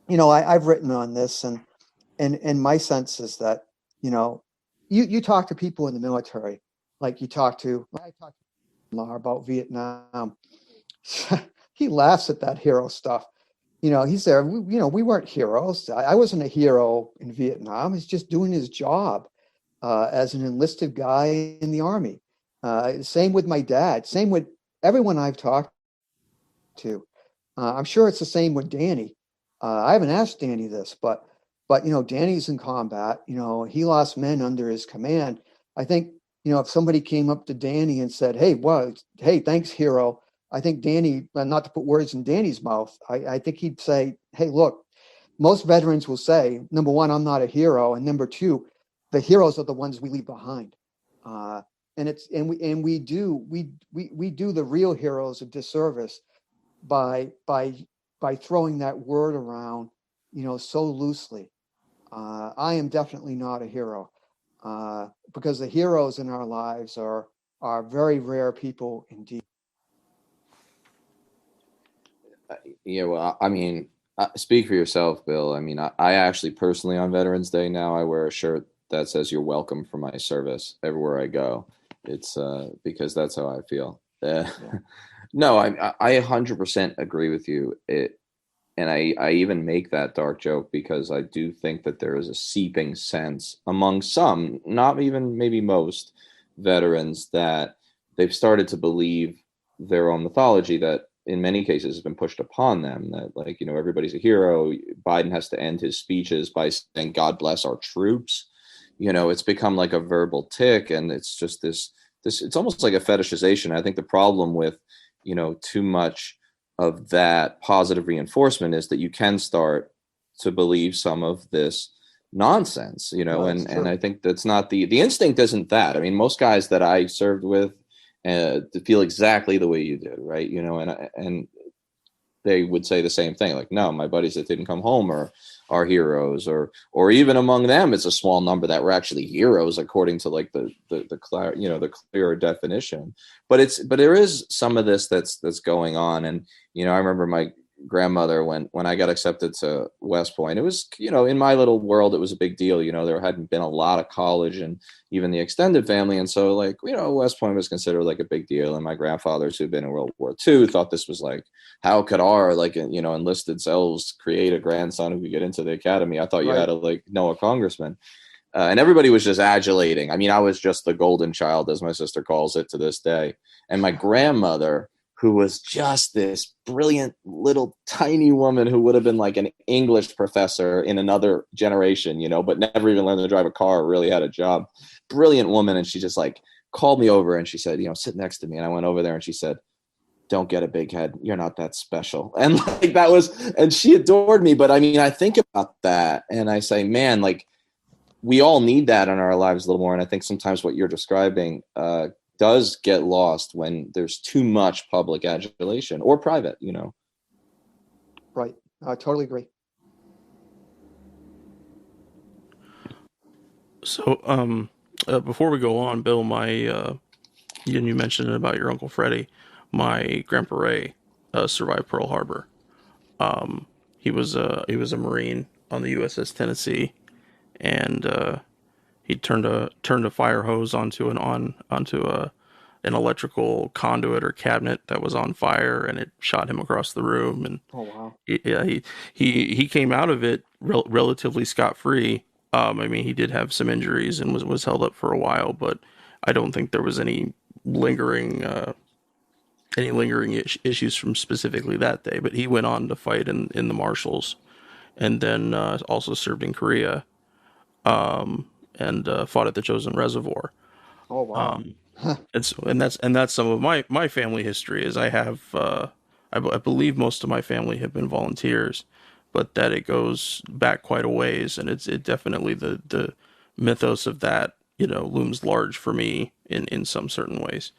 [SPEAKER 5] I've written on this, and my sense is that, you talk to people in the military, like I talked to Lar about Vietnam. He laughs at that hero stuff. He said, we weren't heroes. I wasn't a hero in Vietnam. He's just doing his job as an enlisted guy in the Army. Same with my dad. Same with everyone I've talked to. I'm sure it's the same with Danny. I haven't asked Danny this, but Danny's in combat. He lost men under his command. I think if somebody came up to Danny and said, hey, thanks, hero. I think Danny, not to put words in Danny's mouth, I think he'd say, hey, look, most veterans will say, number one, I'm not a hero, and number two, the heroes are the ones we leave behind. We do the real heroes a disservice by throwing that word around, so loosely. I am definitely not a hero, because the heroes in our lives are very rare people indeed.
[SPEAKER 4] Yeah, well, I mean, speak for yourself, Bill. I mean, I actually personally on Veterans Day now, I wear a shirt that says "You're welcome" for my service everywhere I go. It's because that's how I feel. No, I 100% agree with you. And I even make that dark joke because I do think that there is a seeping sense among some, not even maybe most veterans, that they've started to believe their own mythology that in many cases has been pushed upon them, that like, everybody's a hero. Biden has to end his speeches by saying, God bless our troops. It's become like a verbal tick, and it's just this, it's almost like a fetishization. I think the problem with, too much of that positive reinforcement is that you can start to believe some of this nonsense, and I think that's not the instinct isn't that. I mean, most guys that I served with feel exactly the way you did, right? And they would say the same thing, like, no, my buddies that didn't come home are heroes, or even among them, it's a small number that were actually heroes according to like the clearer definition. But there is some of this that's going on, and I remember my grandmother when I got accepted to West Point. It was, in my little world, it was a big deal. There hadn't been a lot of college and even the extended family, and so like, West Point was considered like a big deal. And my grandfathers who'd been in World War II thought this was like, how could our enlisted selves create a grandson who could get into the academy? I thought you had to like know a congressman. And everybody was just adulating. I mean, I was just the golden child, as my sister calls it to this day. And my grandmother, who was just this brilliant little tiny woman who would have been like an English professor in another generation, but never even learned to drive a car or really had a job. Brilliant woman. And she just like called me over and she said, sit next to me. And I went over there and she said, don't get a big head. You're not that special. And like that was, and she adored me. But I mean, I think about that and I say, man, like we all need that in our lives a little more. And I think sometimes what you're describing, does get lost when there's too much public adulation or private,
[SPEAKER 5] Right. I totally agree.
[SPEAKER 1] So, before we go on, Bill, you mentioned about your Uncle Freddie. My Grandpa Ray survived Pearl Harbor. He was a Marine on the USS Tennessee, and he turned a fire hose onto an electrical conduit or cabinet that was on fire, and it shot him across the room. And
[SPEAKER 5] oh wow,
[SPEAKER 1] he came out of it relatively scot-free. I mean, he did have some injuries and was held up for a while, but I don't think there was any lingering issues from specifically that day. But he went on to fight in the Marshals, and then also served in Korea, and fought at the Chosin Reservoir.
[SPEAKER 5] oh wow.
[SPEAKER 1] And that's some of my family history. Is I have I believe most of my family have been volunteers, but that it goes back quite a ways, and it definitely the mythos of that looms large for me in some certain ways.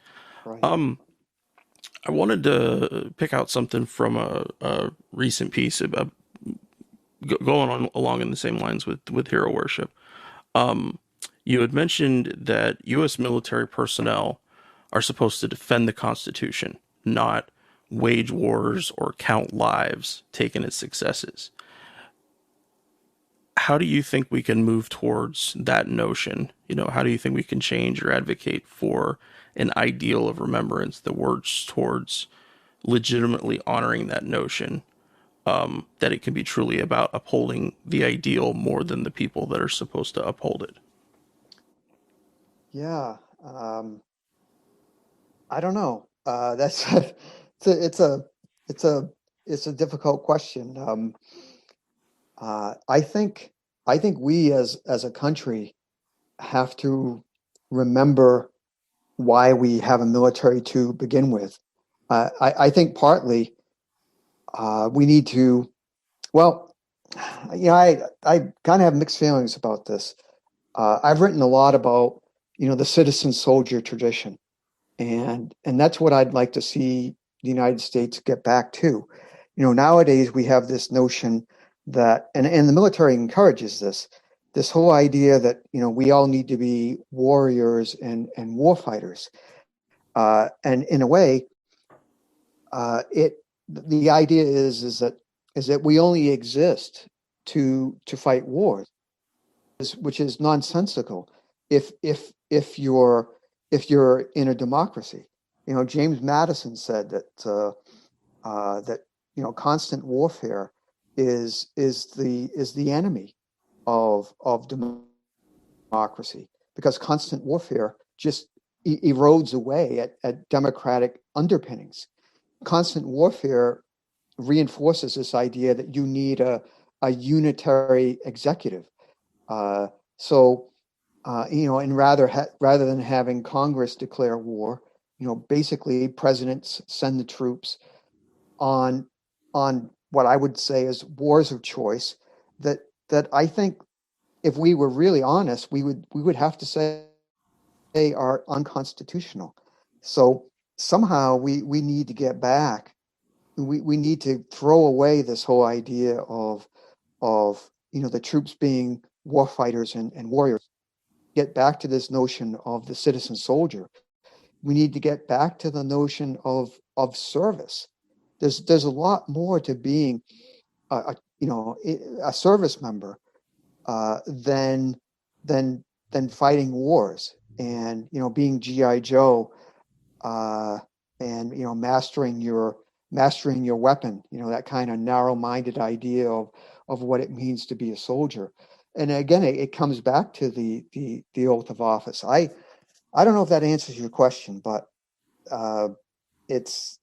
[SPEAKER 5] Right.
[SPEAKER 1] I wanted to pick out something from a recent piece about going on along in the same lines with hero worship. You had mentioned that U.S. military personnel are supposed to defend the Constitution, not wage wars or count lives taken as successes. how do you think we can move towards that notion? How do you think we can change or advocate for an ideal of remembrance that works towards legitimately honoring that notion, that it can be truly about upholding the ideal more than the people that are supposed to uphold it?
[SPEAKER 5] Yeah, I don't know. That's it's a it's a it's a difficult question. I think we as a country have to remember why we have a military to begin with. I think partly we need to. Well, I kind of have mixed feelings about this. I've written a lot about the citizen soldier tradition, and that's what I'd like to see the United States get back to. Nowadays we have this notion that, and the military encourages this whole idea that we all need to be warriors and war fighters, and in a way, it the idea is that we only exist to fight wars, which is nonsensical. If you're in a democracy, James Madison said that constant warfare is the enemy of democracy, because constant warfare just erodes away at democratic underpinnings. Constant warfare reinforces this idea that you need a unitary executive. And rather than having Congress declare war, basically presidents send the troops on what I would say is wars of choice that I think, if we were really honest, we would have to say are unconstitutional. So somehow we need to get back. We need to throw away this whole idea of the troops being war fighters and warriors. Get back to this notion of the citizen soldier. We need to get back to the notion of service. There's a lot more to being a service member than fighting wars, and being GI Joe, and mastering your weapon. That kind of narrow-minded idea of what it means to be a soldier. And again, it comes back to the oath of office. I don't know if that answers your question, but it's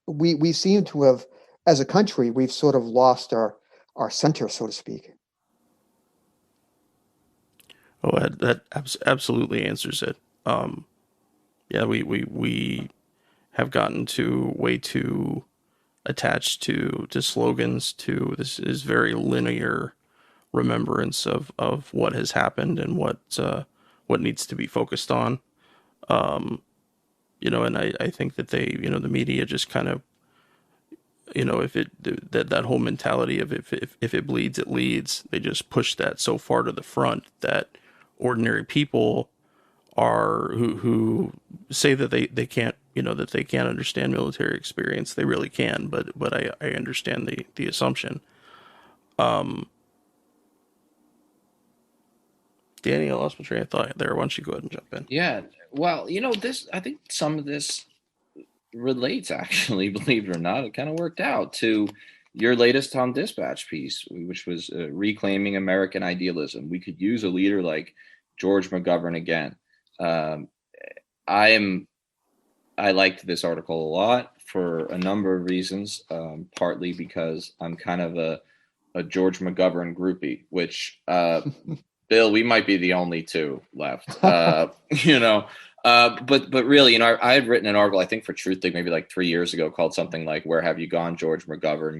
[SPEAKER 5] we seem to have, as a country, we've sort of lost our center, so to speak.
[SPEAKER 1] Oh, that absolutely answers it. Yeah, we have gotten way too attached to slogans. To This is very linear remembrance of what has happened and what needs to be focused on. And I think that the media just kind of, if that whole mentality of if it bleeds, it leads, they just push that so far to the front that ordinary people who say that they can't, that they can't understand military experience. They really can, but I understand the assumption. Danny, I lost my train of thought there. Why don't you go ahead and jump in?
[SPEAKER 4] Yeah. Well, I think some of this relates, actually, believe it or not. It kind of worked out to your latest TomDispatch piece, which was reclaiming American idealism. We could use a leader like George McGovern again. I liked this article a lot for a number of reasons, partly because I'm kind of a George McGovern groupie, which Bill, we might be the only two left. But really, I had written an article, I think, for Truthdig maybe like 3 years ago, called something like "Where Have You Gone, George McGovern?"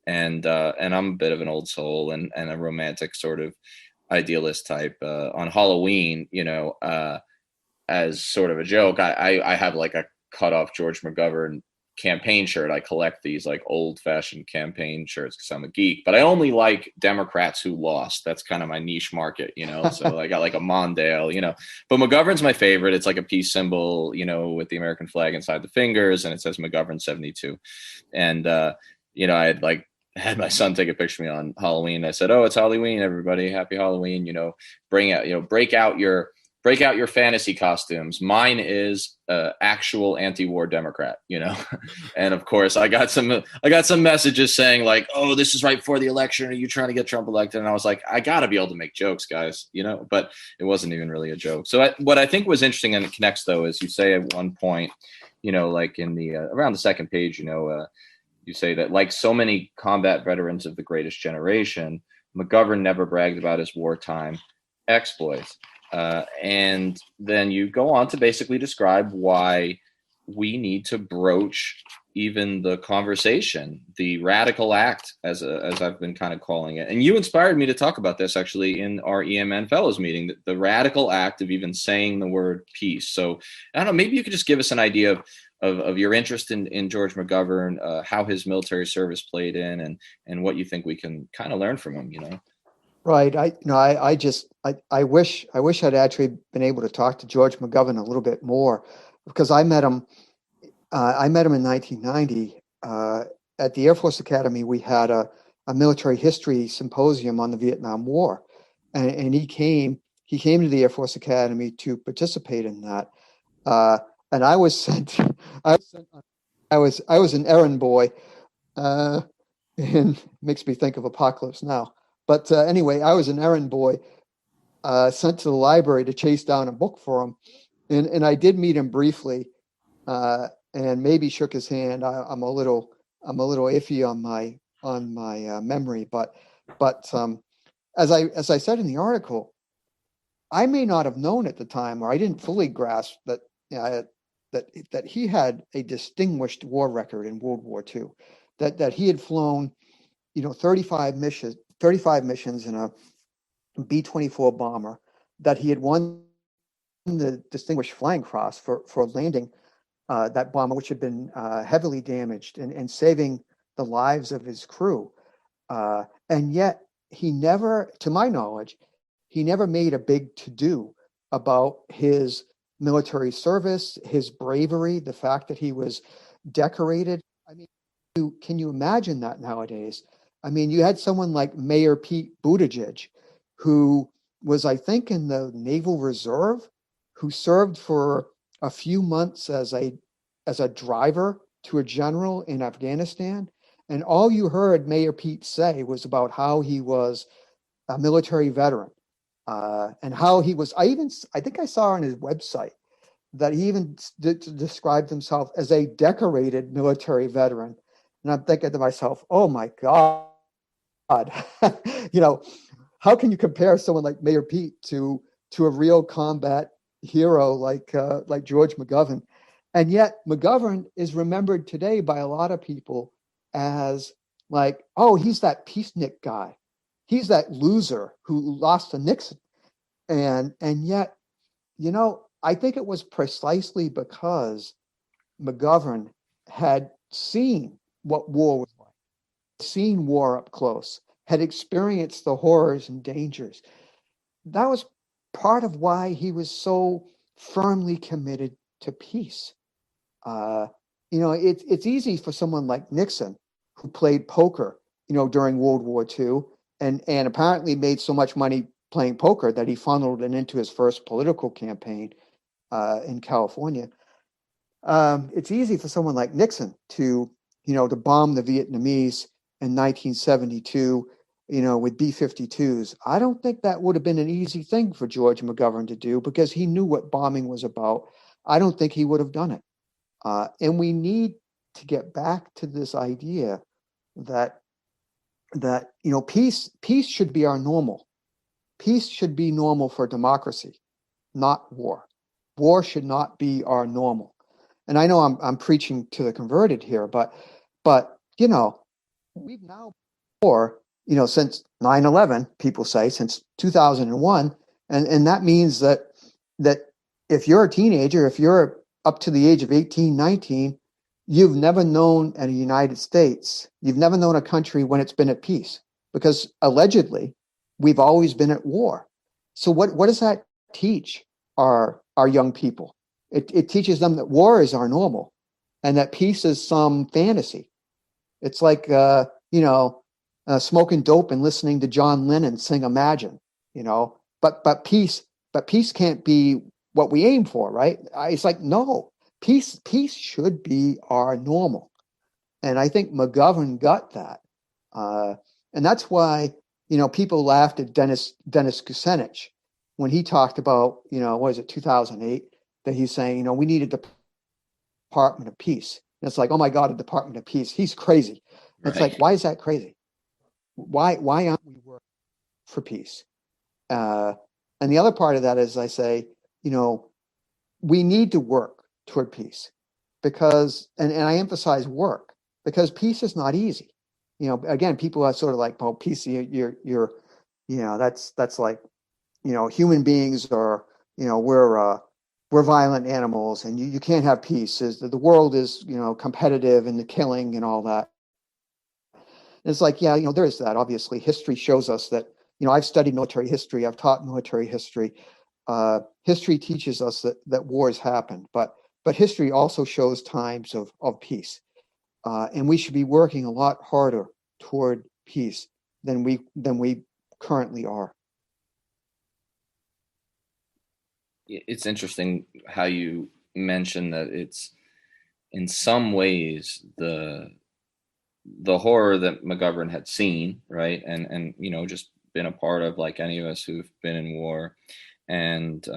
[SPEAKER 4] And I'm a bit of an old soul and a romantic sort of idealist type. On Halloween, as sort of a joke, I have like a cut off George McGovern campaign shirt. I collect these like old fashioned campaign shirts because I'm a geek, but I only like Democrats who lost. That's kind of my niche market, So I got like a Mondale, but McGovern's my favorite. It's like a peace symbol, with the American flag inside the fingers, and it says McGovern 72. And, I had like had my son take a picture of me on Halloween. I said, "Oh, it's Halloween, everybody! Happy Halloween! Break out your fantasy costumes. Mine is actual anti-war Democrat, And of course, I got some messages saying like, "Oh, this is right before the election. Are you trying to get Trump elected?" And I was like, I got to be able to make jokes, guys, But it wasn't even really a joke. So what I think was interesting, and it connects though, is you say at one point, like in the around the second page, you say that like so many combat veterans of the greatest generation, McGovern never bragged about his wartime exploits. And then you go on to basically describe why we need to broach even the conversation, the radical act, as I've been kind of calling it. And you inspired me to talk about this actually in our EMN Fellows meeting, the radical act of even saying the word peace. So I don't know, maybe you could just give us an idea of your interest in George McGovern, how his military service played in, and what you think we can kind of learn from him,
[SPEAKER 5] Right. I wish I'd actually been able to talk to George McGovern a little bit more, because I met him in 1990 at the Air Force Academy. We had a military history symposium on the Vietnam War, and he came to the Air Force Academy to participate in that. And I was sent. I was an errand boy, and makes me think of Apocalypse Now. But anyway, I was an errand boy sent to the library to chase down a book for him, and I did meet him briefly, and maybe shook his hand. I'm a little iffy on my memory, but as I said in the article, I may not have known at the time, or I didn't fully grasp that that he had a distinguished war record in World War II, that he had flown 35 missions in a B-24 bomber, that he had won the Distinguished Flying Cross for landing that bomber, which had been heavily damaged, and saving the lives of his crew. And yet he never, to my knowledge, he never made a big to-do about his military service, his bravery, the fact that he was decorated. I mean, can you imagine that nowadays? I mean, you had someone like Mayor Pete Buttigieg, who was, I think, in the Naval Reserve, who served for a few months as a driver to a general in Afghanistan. And all you heard Mayor Pete say was about how he was a military veteran, and how he was. I think I saw on his website that he even described himself as a decorated military veteran. And I'm thinking to myself, oh my God, how can you compare someone like Mayor Pete to a real combat hero like George McGovern? And yet McGovern is remembered today by a lot of people as like, oh, he's that peacenik guy. He's that loser who lost to Nixon. And yet, I think it was precisely because McGovern had seen what war was like, seen war up close, had experienced the horrors and dangers. That was part of why he was so firmly committed to peace. It's easy for someone like Nixon, who played poker, during World War II, and apparently made so much money playing poker that he funneled it into his first political campaign in California. It's easy for someone like Nixon to bomb the Vietnamese in 1972, with B-52s. I don't think that would have been an easy thing for George McGovern to do, because he knew what bombing was about. I don't think he would have done it. And we need to get back to this idea that peace should be our normal. Peace should be normal for democracy, not war. War should not be our normal. And I know I'm preaching to the converted here, but we've now war, since 9/11, people say, since 2001, and that means that if you're a teenager, if you're up to the age of 18, 19, you've never known a United States, you've never known a country when it's been at peace, because allegedly we've always been at war. So what does that teach our young people? It teaches them that war is our normal, and that peace is some fantasy. It's like smoking dope and listening to John Lennon sing Imagine, but peace can't be what we aim for, right? It's like, no, peace should be our normal. And I think McGovern got that. And that's why, people laughed at Dennis Kucinich when he talked about, what was it, 2008, that he's saying, we need a Department of Peace. And it's like, oh my God, a Department of Peace. He's crazy. Right. It's like, why is that crazy? Why aren't we working for peace? And the other part of that is I say, we need to work toward peace because, and I emphasize work, because peace is not easy. Again, people are sort of like, well, peace, that's like, human beings are, we're violent animals and you can't have peace. The world is, competitive and the killing and all that. And it's like, yeah, there is that. Obviously, history shows us that, I've studied military history. I've taught military history. History teaches us that wars happen, but history also shows times of peace. And we should be working a lot harder toward peace than we currently are.
[SPEAKER 4] It's interesting how you mentioned that it's in some ways the horror that McGovern had seen, right? And just been a part of, like any of us who've been in war, and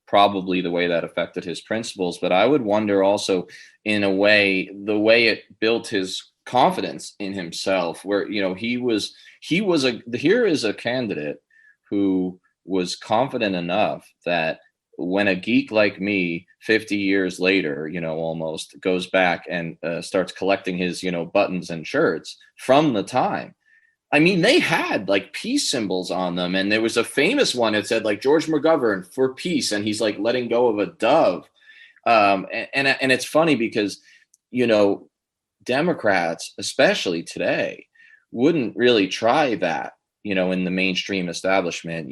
[SPEAKER 4] probably the way that affected his principles. But I would wonder also, in a way, the way it built his confidence in himself, where, here is a candidate who was confident enough that when a geek like me 50 years later, almost goes back and starts collecting his, buttons and shirts from the time, I mean, they had like peace symbols on them. And there was a famous one that said like George McGovern for peace. And he's like letting go of a dove. And it's funny because, Democrats, especially today, wouldn't really try that, in the mainstream establishment.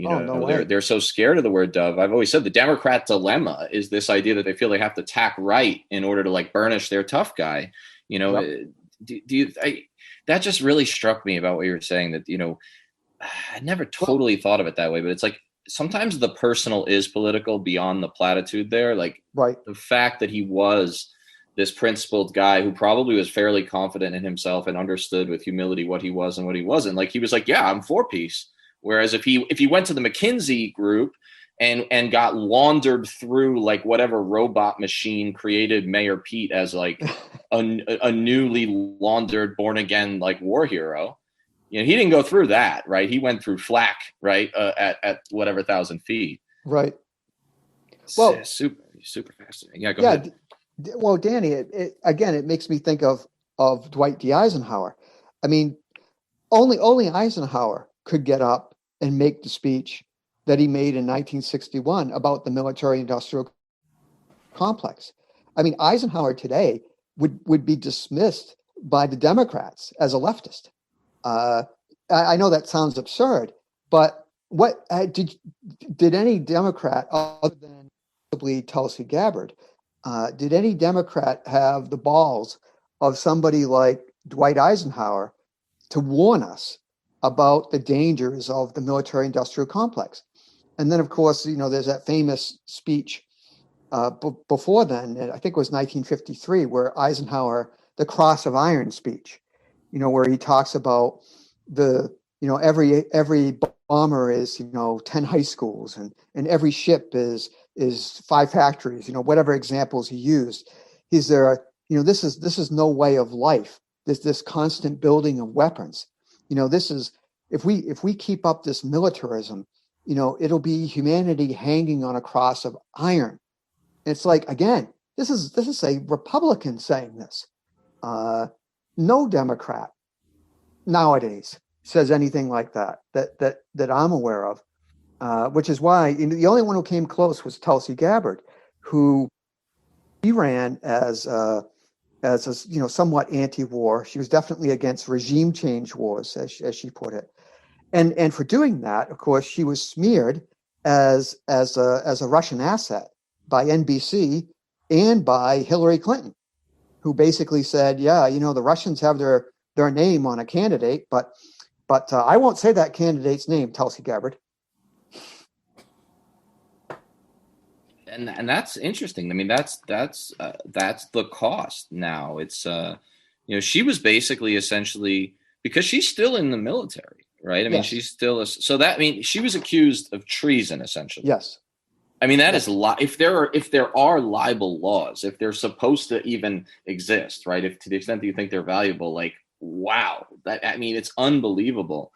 [SPEAKER 4] They're so scared of the word dove. I've always said the Democrat dilemma is this idea that they feel they have to tack right in order to like burnish their tough guy. Yep. That just really struck me about what you were saying, that, I never totally thought of it that way, but it's like sometimes the personal is political beyond the platitude there. Like, right. The fact that he was this principled guy who probably was fairly confident in himself and understood with humility what he was and what he wasn't. Like, he was like, yeah, I'm for peace. Whereas if he went to the McKinsey group and got laundered through like whatever robot machine created Mayor Pete as like a newly laundered, born again, like war hero, he didn't go through that, right? He went through flak, right? At whatever 1,000 feet.
[SPEAKER 5] Right. Well,
[SPEAKER 4] super fascinating. Yeah. Go ahead.
[SPEAKER 5] Well, Danny, it makes me think of Dwight D. Eisenhower. I mean, only Eisenhower could get up and make the speech that he made in 1961 about the military-industrial complex. I mean, Eisenhower today would be dismissed by the Democrats as a leftist. I know that sounds absurd, but what did any Democrat, other than possibly Tulsi Gabbard, did any Democrat have the balls of somebody like Dwight Eisenhower to warn us about the dangers of the military-industrial complex? And then, of course, there's that famous speech before then, I think it was 1953, where Eisenhower, the Cross of Iron speech, where he talks about every bomber is, 10 high schools and every ship is 5 factories, whatever examples he used. He's there, this is no way of life. This constant building of weapons. This is, if we keep up this militarism, it'll be humanity hanging on a cross of iron. It's like, again, this is a Republican saying this. No Democrat nowadays says anything like that I'm aware of, which is why the only one who came close was Tulsi Gabbard, who he ran as a somewhat anti-war. She was definitely against regime change wars, as she put it. And for doing that, of course, she was smeared as a Russian asset by NBC and by Hillary Clinton, who basically said, yeah, the Russians have their name on a candidate, but But I won't say that candidate's name, Tulsi Gabbard.
[SPEAKER 4] And that's interesting. I mean, that's the cost now. It's she was basically essentially, because she's still in the military, right? I mean,
[SPEAKER 5] Yes.
[SPEAKER 4] she's still so that, I mean, she was accused of treason essentially.
[SPEAKER 5] Yes.
[SPEAKER 4] I mean, that is if there are libel laws, if they're supposed to even exist, right? If to the extent that you think they're valuable, like, wow, I mean, it's unbelievable.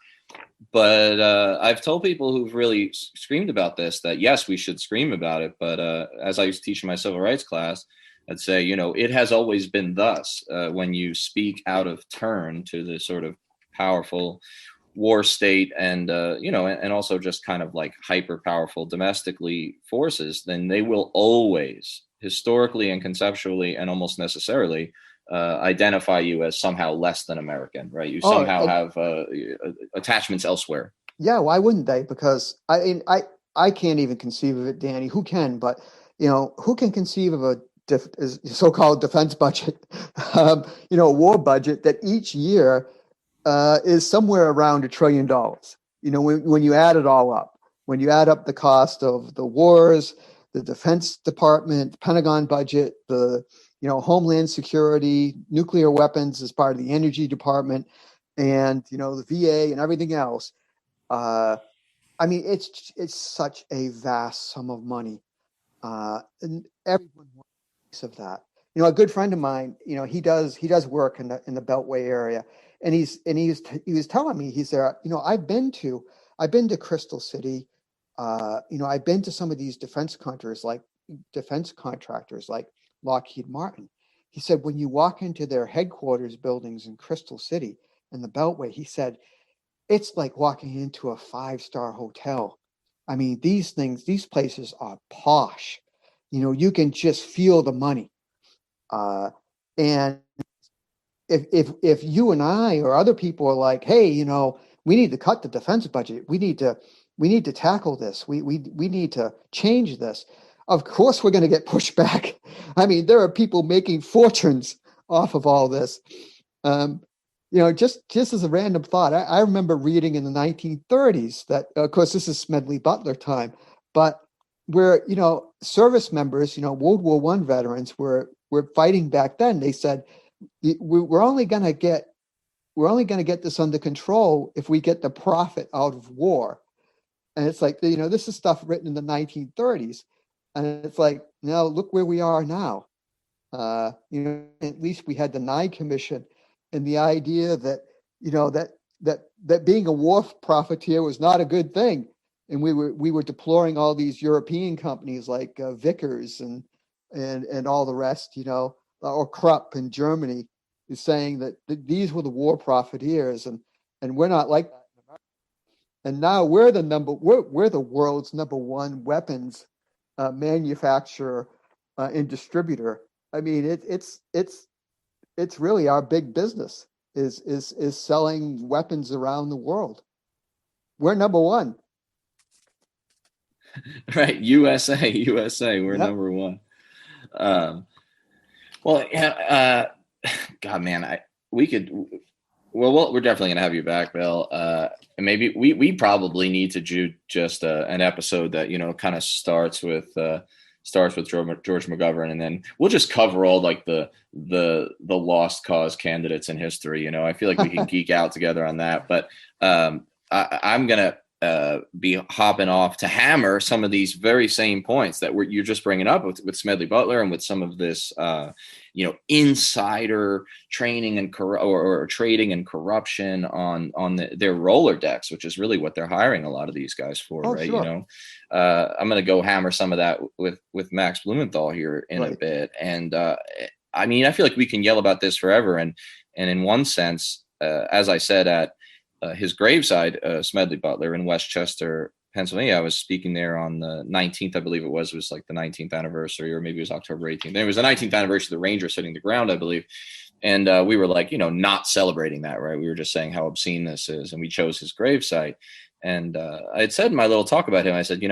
[SPEAKER 4] But I've told people who've really screamed about this that, yes, we should scream about it. But as I used to teach in my civil rights class, I'd say, it has always been thus. When you speak out of turn to the sort of powerful war state and, and also just kind of like hyper powerful domestically forces, then they will always historically and conceptually and almost necessarily identify you as somehow less than American, right? You somehow have attachments elsewhere.
[SPEAKER 5] Yeah, why wouldn't they? Because I can't even conceive of it, Danny. Who can? But who can conceive of a so-called defense budget, war budget that each year is somewhere around $1 trillion. When you add it all up, when you add up the cost of the wars, the Defense Department, Pentagon budget, the Homeland Security, nuclear weapons as part of the Energy Department, and the VA and everything else. I mean, it's such a vast sum of money, and everyone wants a piece of that. A good friend of mine, he does work in the Beltway area, and he was telling me, he said, I've been to Crystal City, I've been to some of these defense contractors like Lockheed Martin. He said, when you walk into their headquarters buildings in Crystal City and the Beltway, he said, it's like walking into a 5-star hotel. I mean, these places are posh. You can just feel the money. And if you and I or other people are like, hey, we need to cut the defense budget. We need to tackle this. We need to change this. Of course, we're going to get pushed back. I mean, there are people making fortunes off of all this. Just as a random thought, I remember reading in the 1930s that, of course, this is Smedley Butler time, but where, service members, World War I veterans were fighting back then. They said, we're only going to get this under control if we get the profit out of war. And it's like, this is stuff written in the 1930s. And it's like, now look where we are now. At least we had the Nye Commission and the idea that, that being a war profiteer was not a good thing. And we were deploring all these European companies like Vickers and all the rest, or Krupp in Germany, is saying that these were the war profiteers, and we're not like that. And now we're the world's number one weapons manufacturer and distributor. I mean, it's really our big business is selling weapons around the world. We're number one.
[SPEAKER 4] Right, USA, we're number one. Well, yeah, God, man, we're definitely gonna have you back, Bill. And maybe we probably need to do just an episode that kind of starts with George McGovern, and then we'll just cover all like the lost cause candidates in history. I feel like we can geek out together on that. But I'm gonna be hopping off to hammer some of these very same points that you're just bringing up with Smedley Butler and with some of this, insider training and or trading and corruption on their Rolodex, which is really what they're hiring a lot of these guys for, right? Sure. I'm going to go hammer some of that with Max Blumenthal here in a bit. And I mean, I feel like we can yell about this forever. And in one sense, as I said at his graveside, Smedley Butler in Westchester, Pennsylvania. I was speaking there on the 19th, I believe it was like the 19th anniversary, or maybe it was October 18th. It was the 19th anniversary of the Rangers hitting the ground, I believe. And we were like, not celebrating that, right? We were just saying how obscene this is. And we chose his gravesite. And I had said in my little talk about him, I said,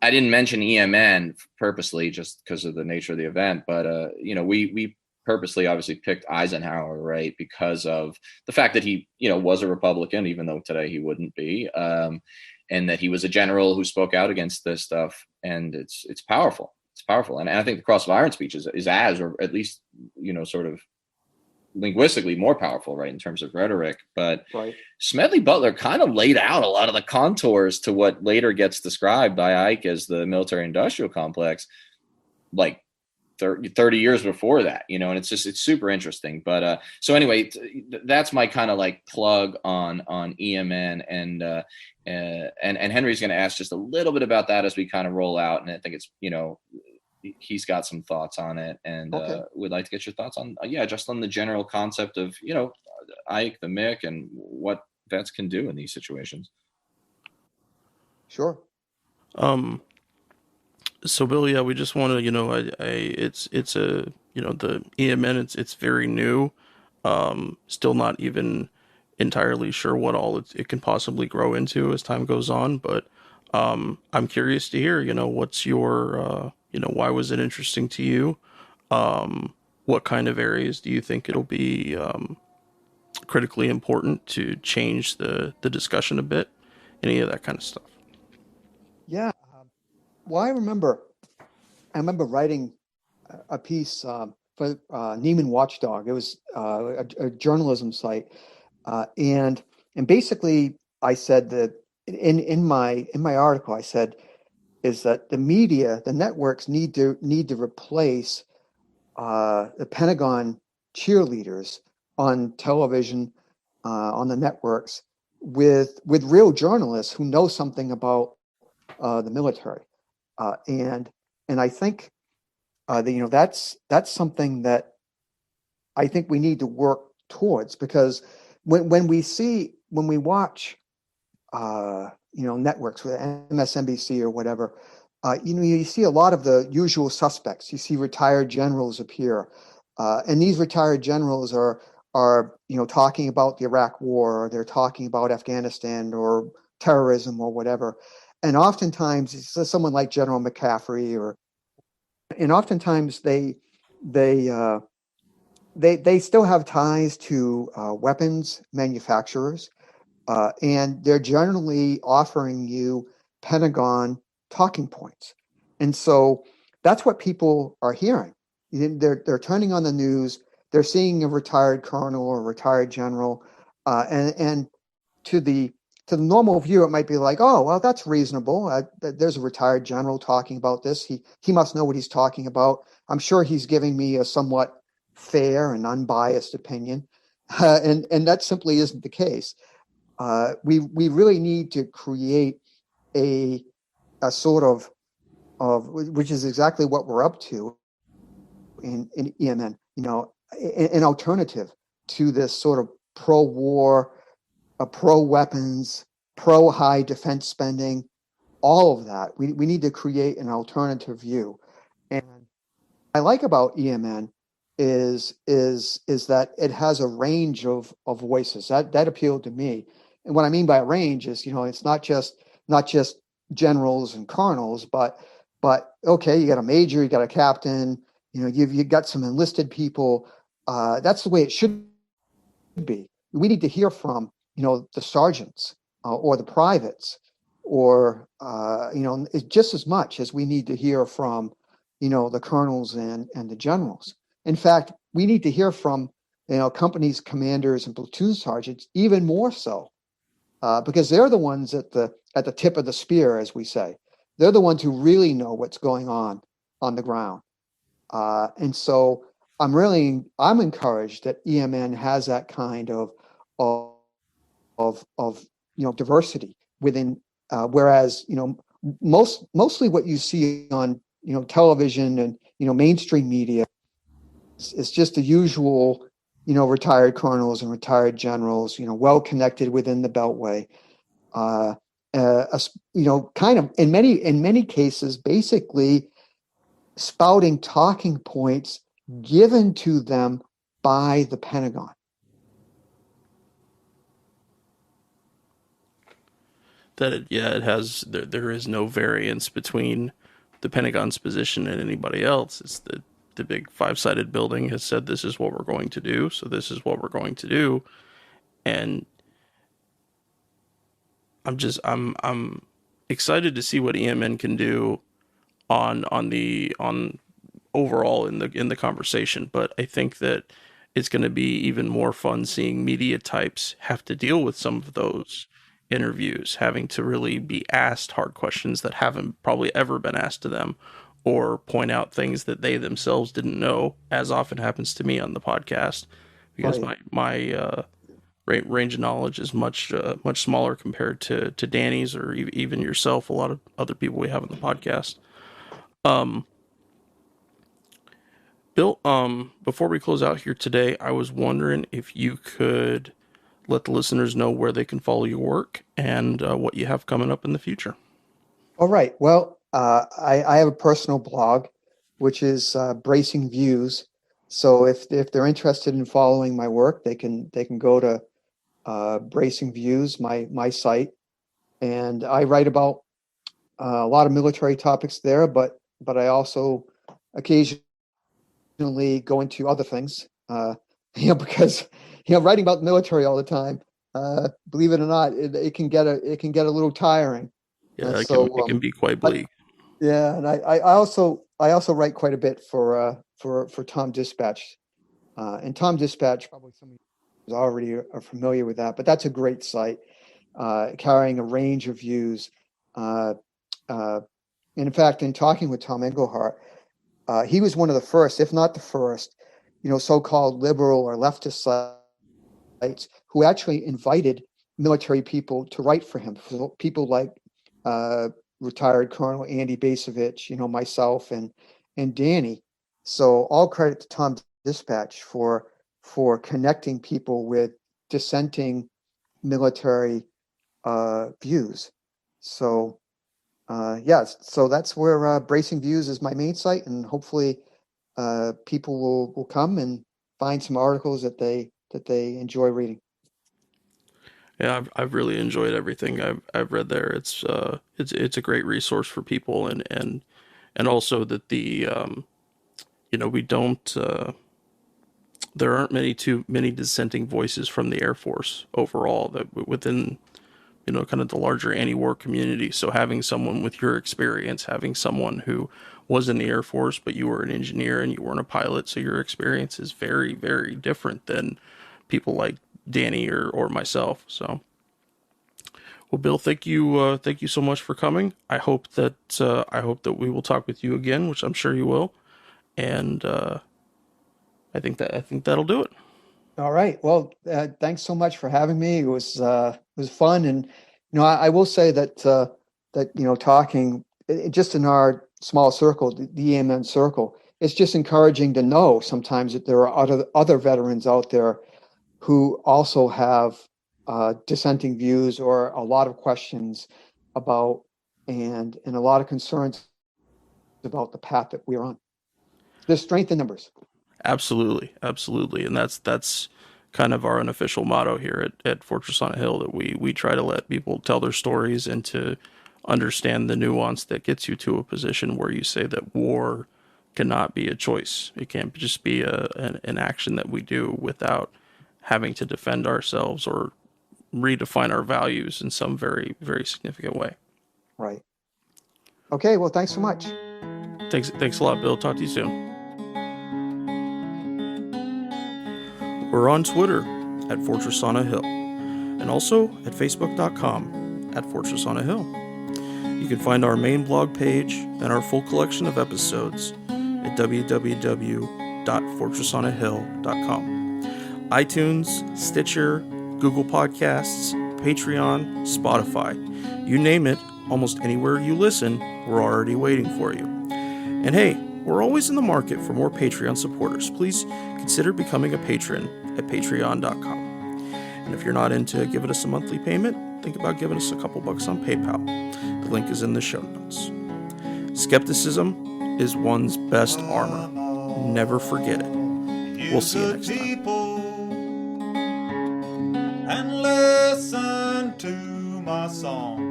[SPEAKER 4] I didn't mention EMN purposely just because of the nature of the event, but, we purposely obviously picked Eisenhower, right, because of the fact that he, was a Republican, even though today he wouldn't be, and that he was a general who spoke out against this stuff. And it's powerful. It's powerful. And I think the Cross of Iron speech is as, or at least, sort of linguistically more powerful, right, in terms of rhetoric. But
[SPEAKER 5] Right.
[SPEAKER 4] Smedley Butler kind of laid out a lot of the contours to what later gets described by Ike as the military industrial complex, like 30 years before that, and it's super interesting. But so anyway, that's my kind of like plug on EMN, and Henry's going to ask just a little bit about that as we kind of roll out. And I think it's, he's got some thoughts on it, and would like to get your thoughts on, just on the general concept of, Ike, the MIC, and what vets can do in these situations.
[SPEAKER 5] Sure.
[SPEAKER 1] So Bill, we just want to, it's a, the EMN, it's very new. Still not even entirely sure what all it can possibly grow into as time goes on, but I'm curious to hear, what's your, why was it interesting to you? What kind of areas do you think it'll be critically important to change the discussion a bit? Any of that kind of stuff.
[SPEAKER 5] Yeah. Well, I remember writing a piece for Neiman Watchdog. It was a journalism site, and basically I said that in my article I said is that the media, the networks need to replace the Pentagon cheerleaders on television, on the networks, with real journalists who know something about the military, and I think that's something that I think we need to work towards, because when we watch networks with MSNBC or whatever, you see a lot of the usual suspects. You see retired generals appear, and these retired generals are talking about the Iraq War, or they're talking about Afghanistan or terrorism or whatever. And oftentimes it's someone like General McCaffrey, and oftentimes they still have ties to weapons manufacturers, and they're generally offering you Pentagon talking points. And so that's what people are hearing. They're turning on the news. They're seeing a retired colonel or retired general, and to the normal viewer, it might be like, oh, well, that's reasonable. There's a retired general talking about this. He must know what he's talking about. I'm sure he's giving me a somewhat fair and unbiased opinion, and that simply isn't the case. We really need to create a sort of which is exactly what we're up to in EMN. An alternative to this sort of pro-war, pro-weapons, pro-high defense spending, all of that. We need to create an alternative view. And what I like about EMN is that it has a range of voices. That appealed to me. And what I mean by a range is, it's not just generals and colonels, but okay, you got a major, you got a captain, you've got some enlisted people. That's the way it should be. We need to hear from the sergeants or the privates, or just as much as we need to hear from the colonels and the generals. In fact, we need to hear from companies, commanders, and platoon sergeants even more so, because they're the ones at the tip of the spear, as we say. They're the ones who really know what's going on the ground. And so I'm encouraged that EMN has that kind of diversity within, whereas mostly what you see on television and mainstream media is just the usual retired colonels and retired generals, well connected within the Beltway, kind of in many cases basically spouting talking points given to them by the Pentagon.
[SPEAKER 1] It has, there is no variance between the Pentagon's position and anybody else. the big 5-sided building has said, this is what we're going to do. So this is what we're going to do. And I'm excited to see what EMN can do on overall in the conversation. But I think that it's going to be even more fun seeing media types have to deal with some of those interviews, having to really be asked hard questions that haven't probably ever been asked to them, or point out things that they themselves didn't know, as often happens to me on the podcast, because
[SPEAKER 5] Right.
[SPEAKER 1] my range of knowledge is much smaller compared to Danny's, or even yourself, a lot of other people we have on the podcast. Bill, before we close out here today, I was wondering if you could let the listeners know where they can follow your work and what you have coming up in the future.
[SPEAKER 5] All right. Well, I have a personal blog, which is Bracing Views. So if they're interested in following my work, they can go to Bracing Views, my site, and I write about a lot of military topics there, but I also occasionally go into other things, because writing about the military all the time, believe it or not, it can get a little tiring.
[SPEAKER 1] Yeah, it
[SPEAKER 5] So
[SPEAKER 1] can be quite
[SPEAKER 5] but
[SPEAKER 1] bleak.
[SPEAKER 5] yeah, and I also write quite a bit for TomDispatch, and TomDispatch, probably some of you already are familiar with that, but that's a great site, carrying a range of views. Uh, in fact, in talking with Tom Engelhart, he was one of the first, if not the first, so-called liberal or leftist sites who actually invited military people to write for him. So people like retired Colonel Andy Basovich, myself and Danny. So all credit to Tom Dispatch for connecting people with dissenting military views. So yes, so that's where Bracing Views is my main site, and hopefully people will come and find some articles that they enjoy reading.
[SPEAKER 1] Yeah, I've really enjoyed everything I've read there. It's a great resource for people, and also that we don't there aren't too many dissenting voices from the Air Force overall that within kind of the larger anti-war community. So having someone with your experience, having someone who was in the Air Force, but you were an engineer and you weren't a pilot, so your experience is very, very different than people like Danny or myself. So, well, Bill, thank you so much for coming. I hope that we will talk with you again, which I'm sure you will. And I think that'll do it.
[SPEAKER 5] All right. Well, thanks so much for having me. It was fun, and I will say that talking just in our small circle, the EMN circle, it's just encouraging to know sometimes that there are other veterans out there who also have dissenting views or a lot of questions about and a lot of concerns about the path that we're on. There's strength in numbers.
[SPEAKER 1] Absolutely, and that's kind of our unofficial motto here at Fortress on a Hill, that we try to let people tell their stories and to understand the nuance that gets you to a position where you say that war cannot be a choice. It can't just be an action that we do without having to defend ourselves or redefine our values in some very, very significant way.
[SPEAKER 5] Right. Okay. Well, thanks so much.
[SPEAKER 1] Thanks a lot, Bill. Talk to you soon. We're on Twitter at Fortress on a Hill, and also at Facebook.com at Fortress on a Hill. You can find our main blog page and our full collection of episodes at www.fortressonahill.com. iTunes, Stitcher, Google Podcasts, Patreon, Spotify. You name it, almost anywhere you listen, we're already waiting for you. And hey, we're always in the market for more Patreon supporters. Please consider becoming a patron at patreon.com. And if you're not into giving us a monthly payment, think about giving us a couple bucks on PayPal. The link is in the show notes. Skepticism is one's best armor. Never forget it. We'll see you next time.
[SPEAKER 6] And listen to my song.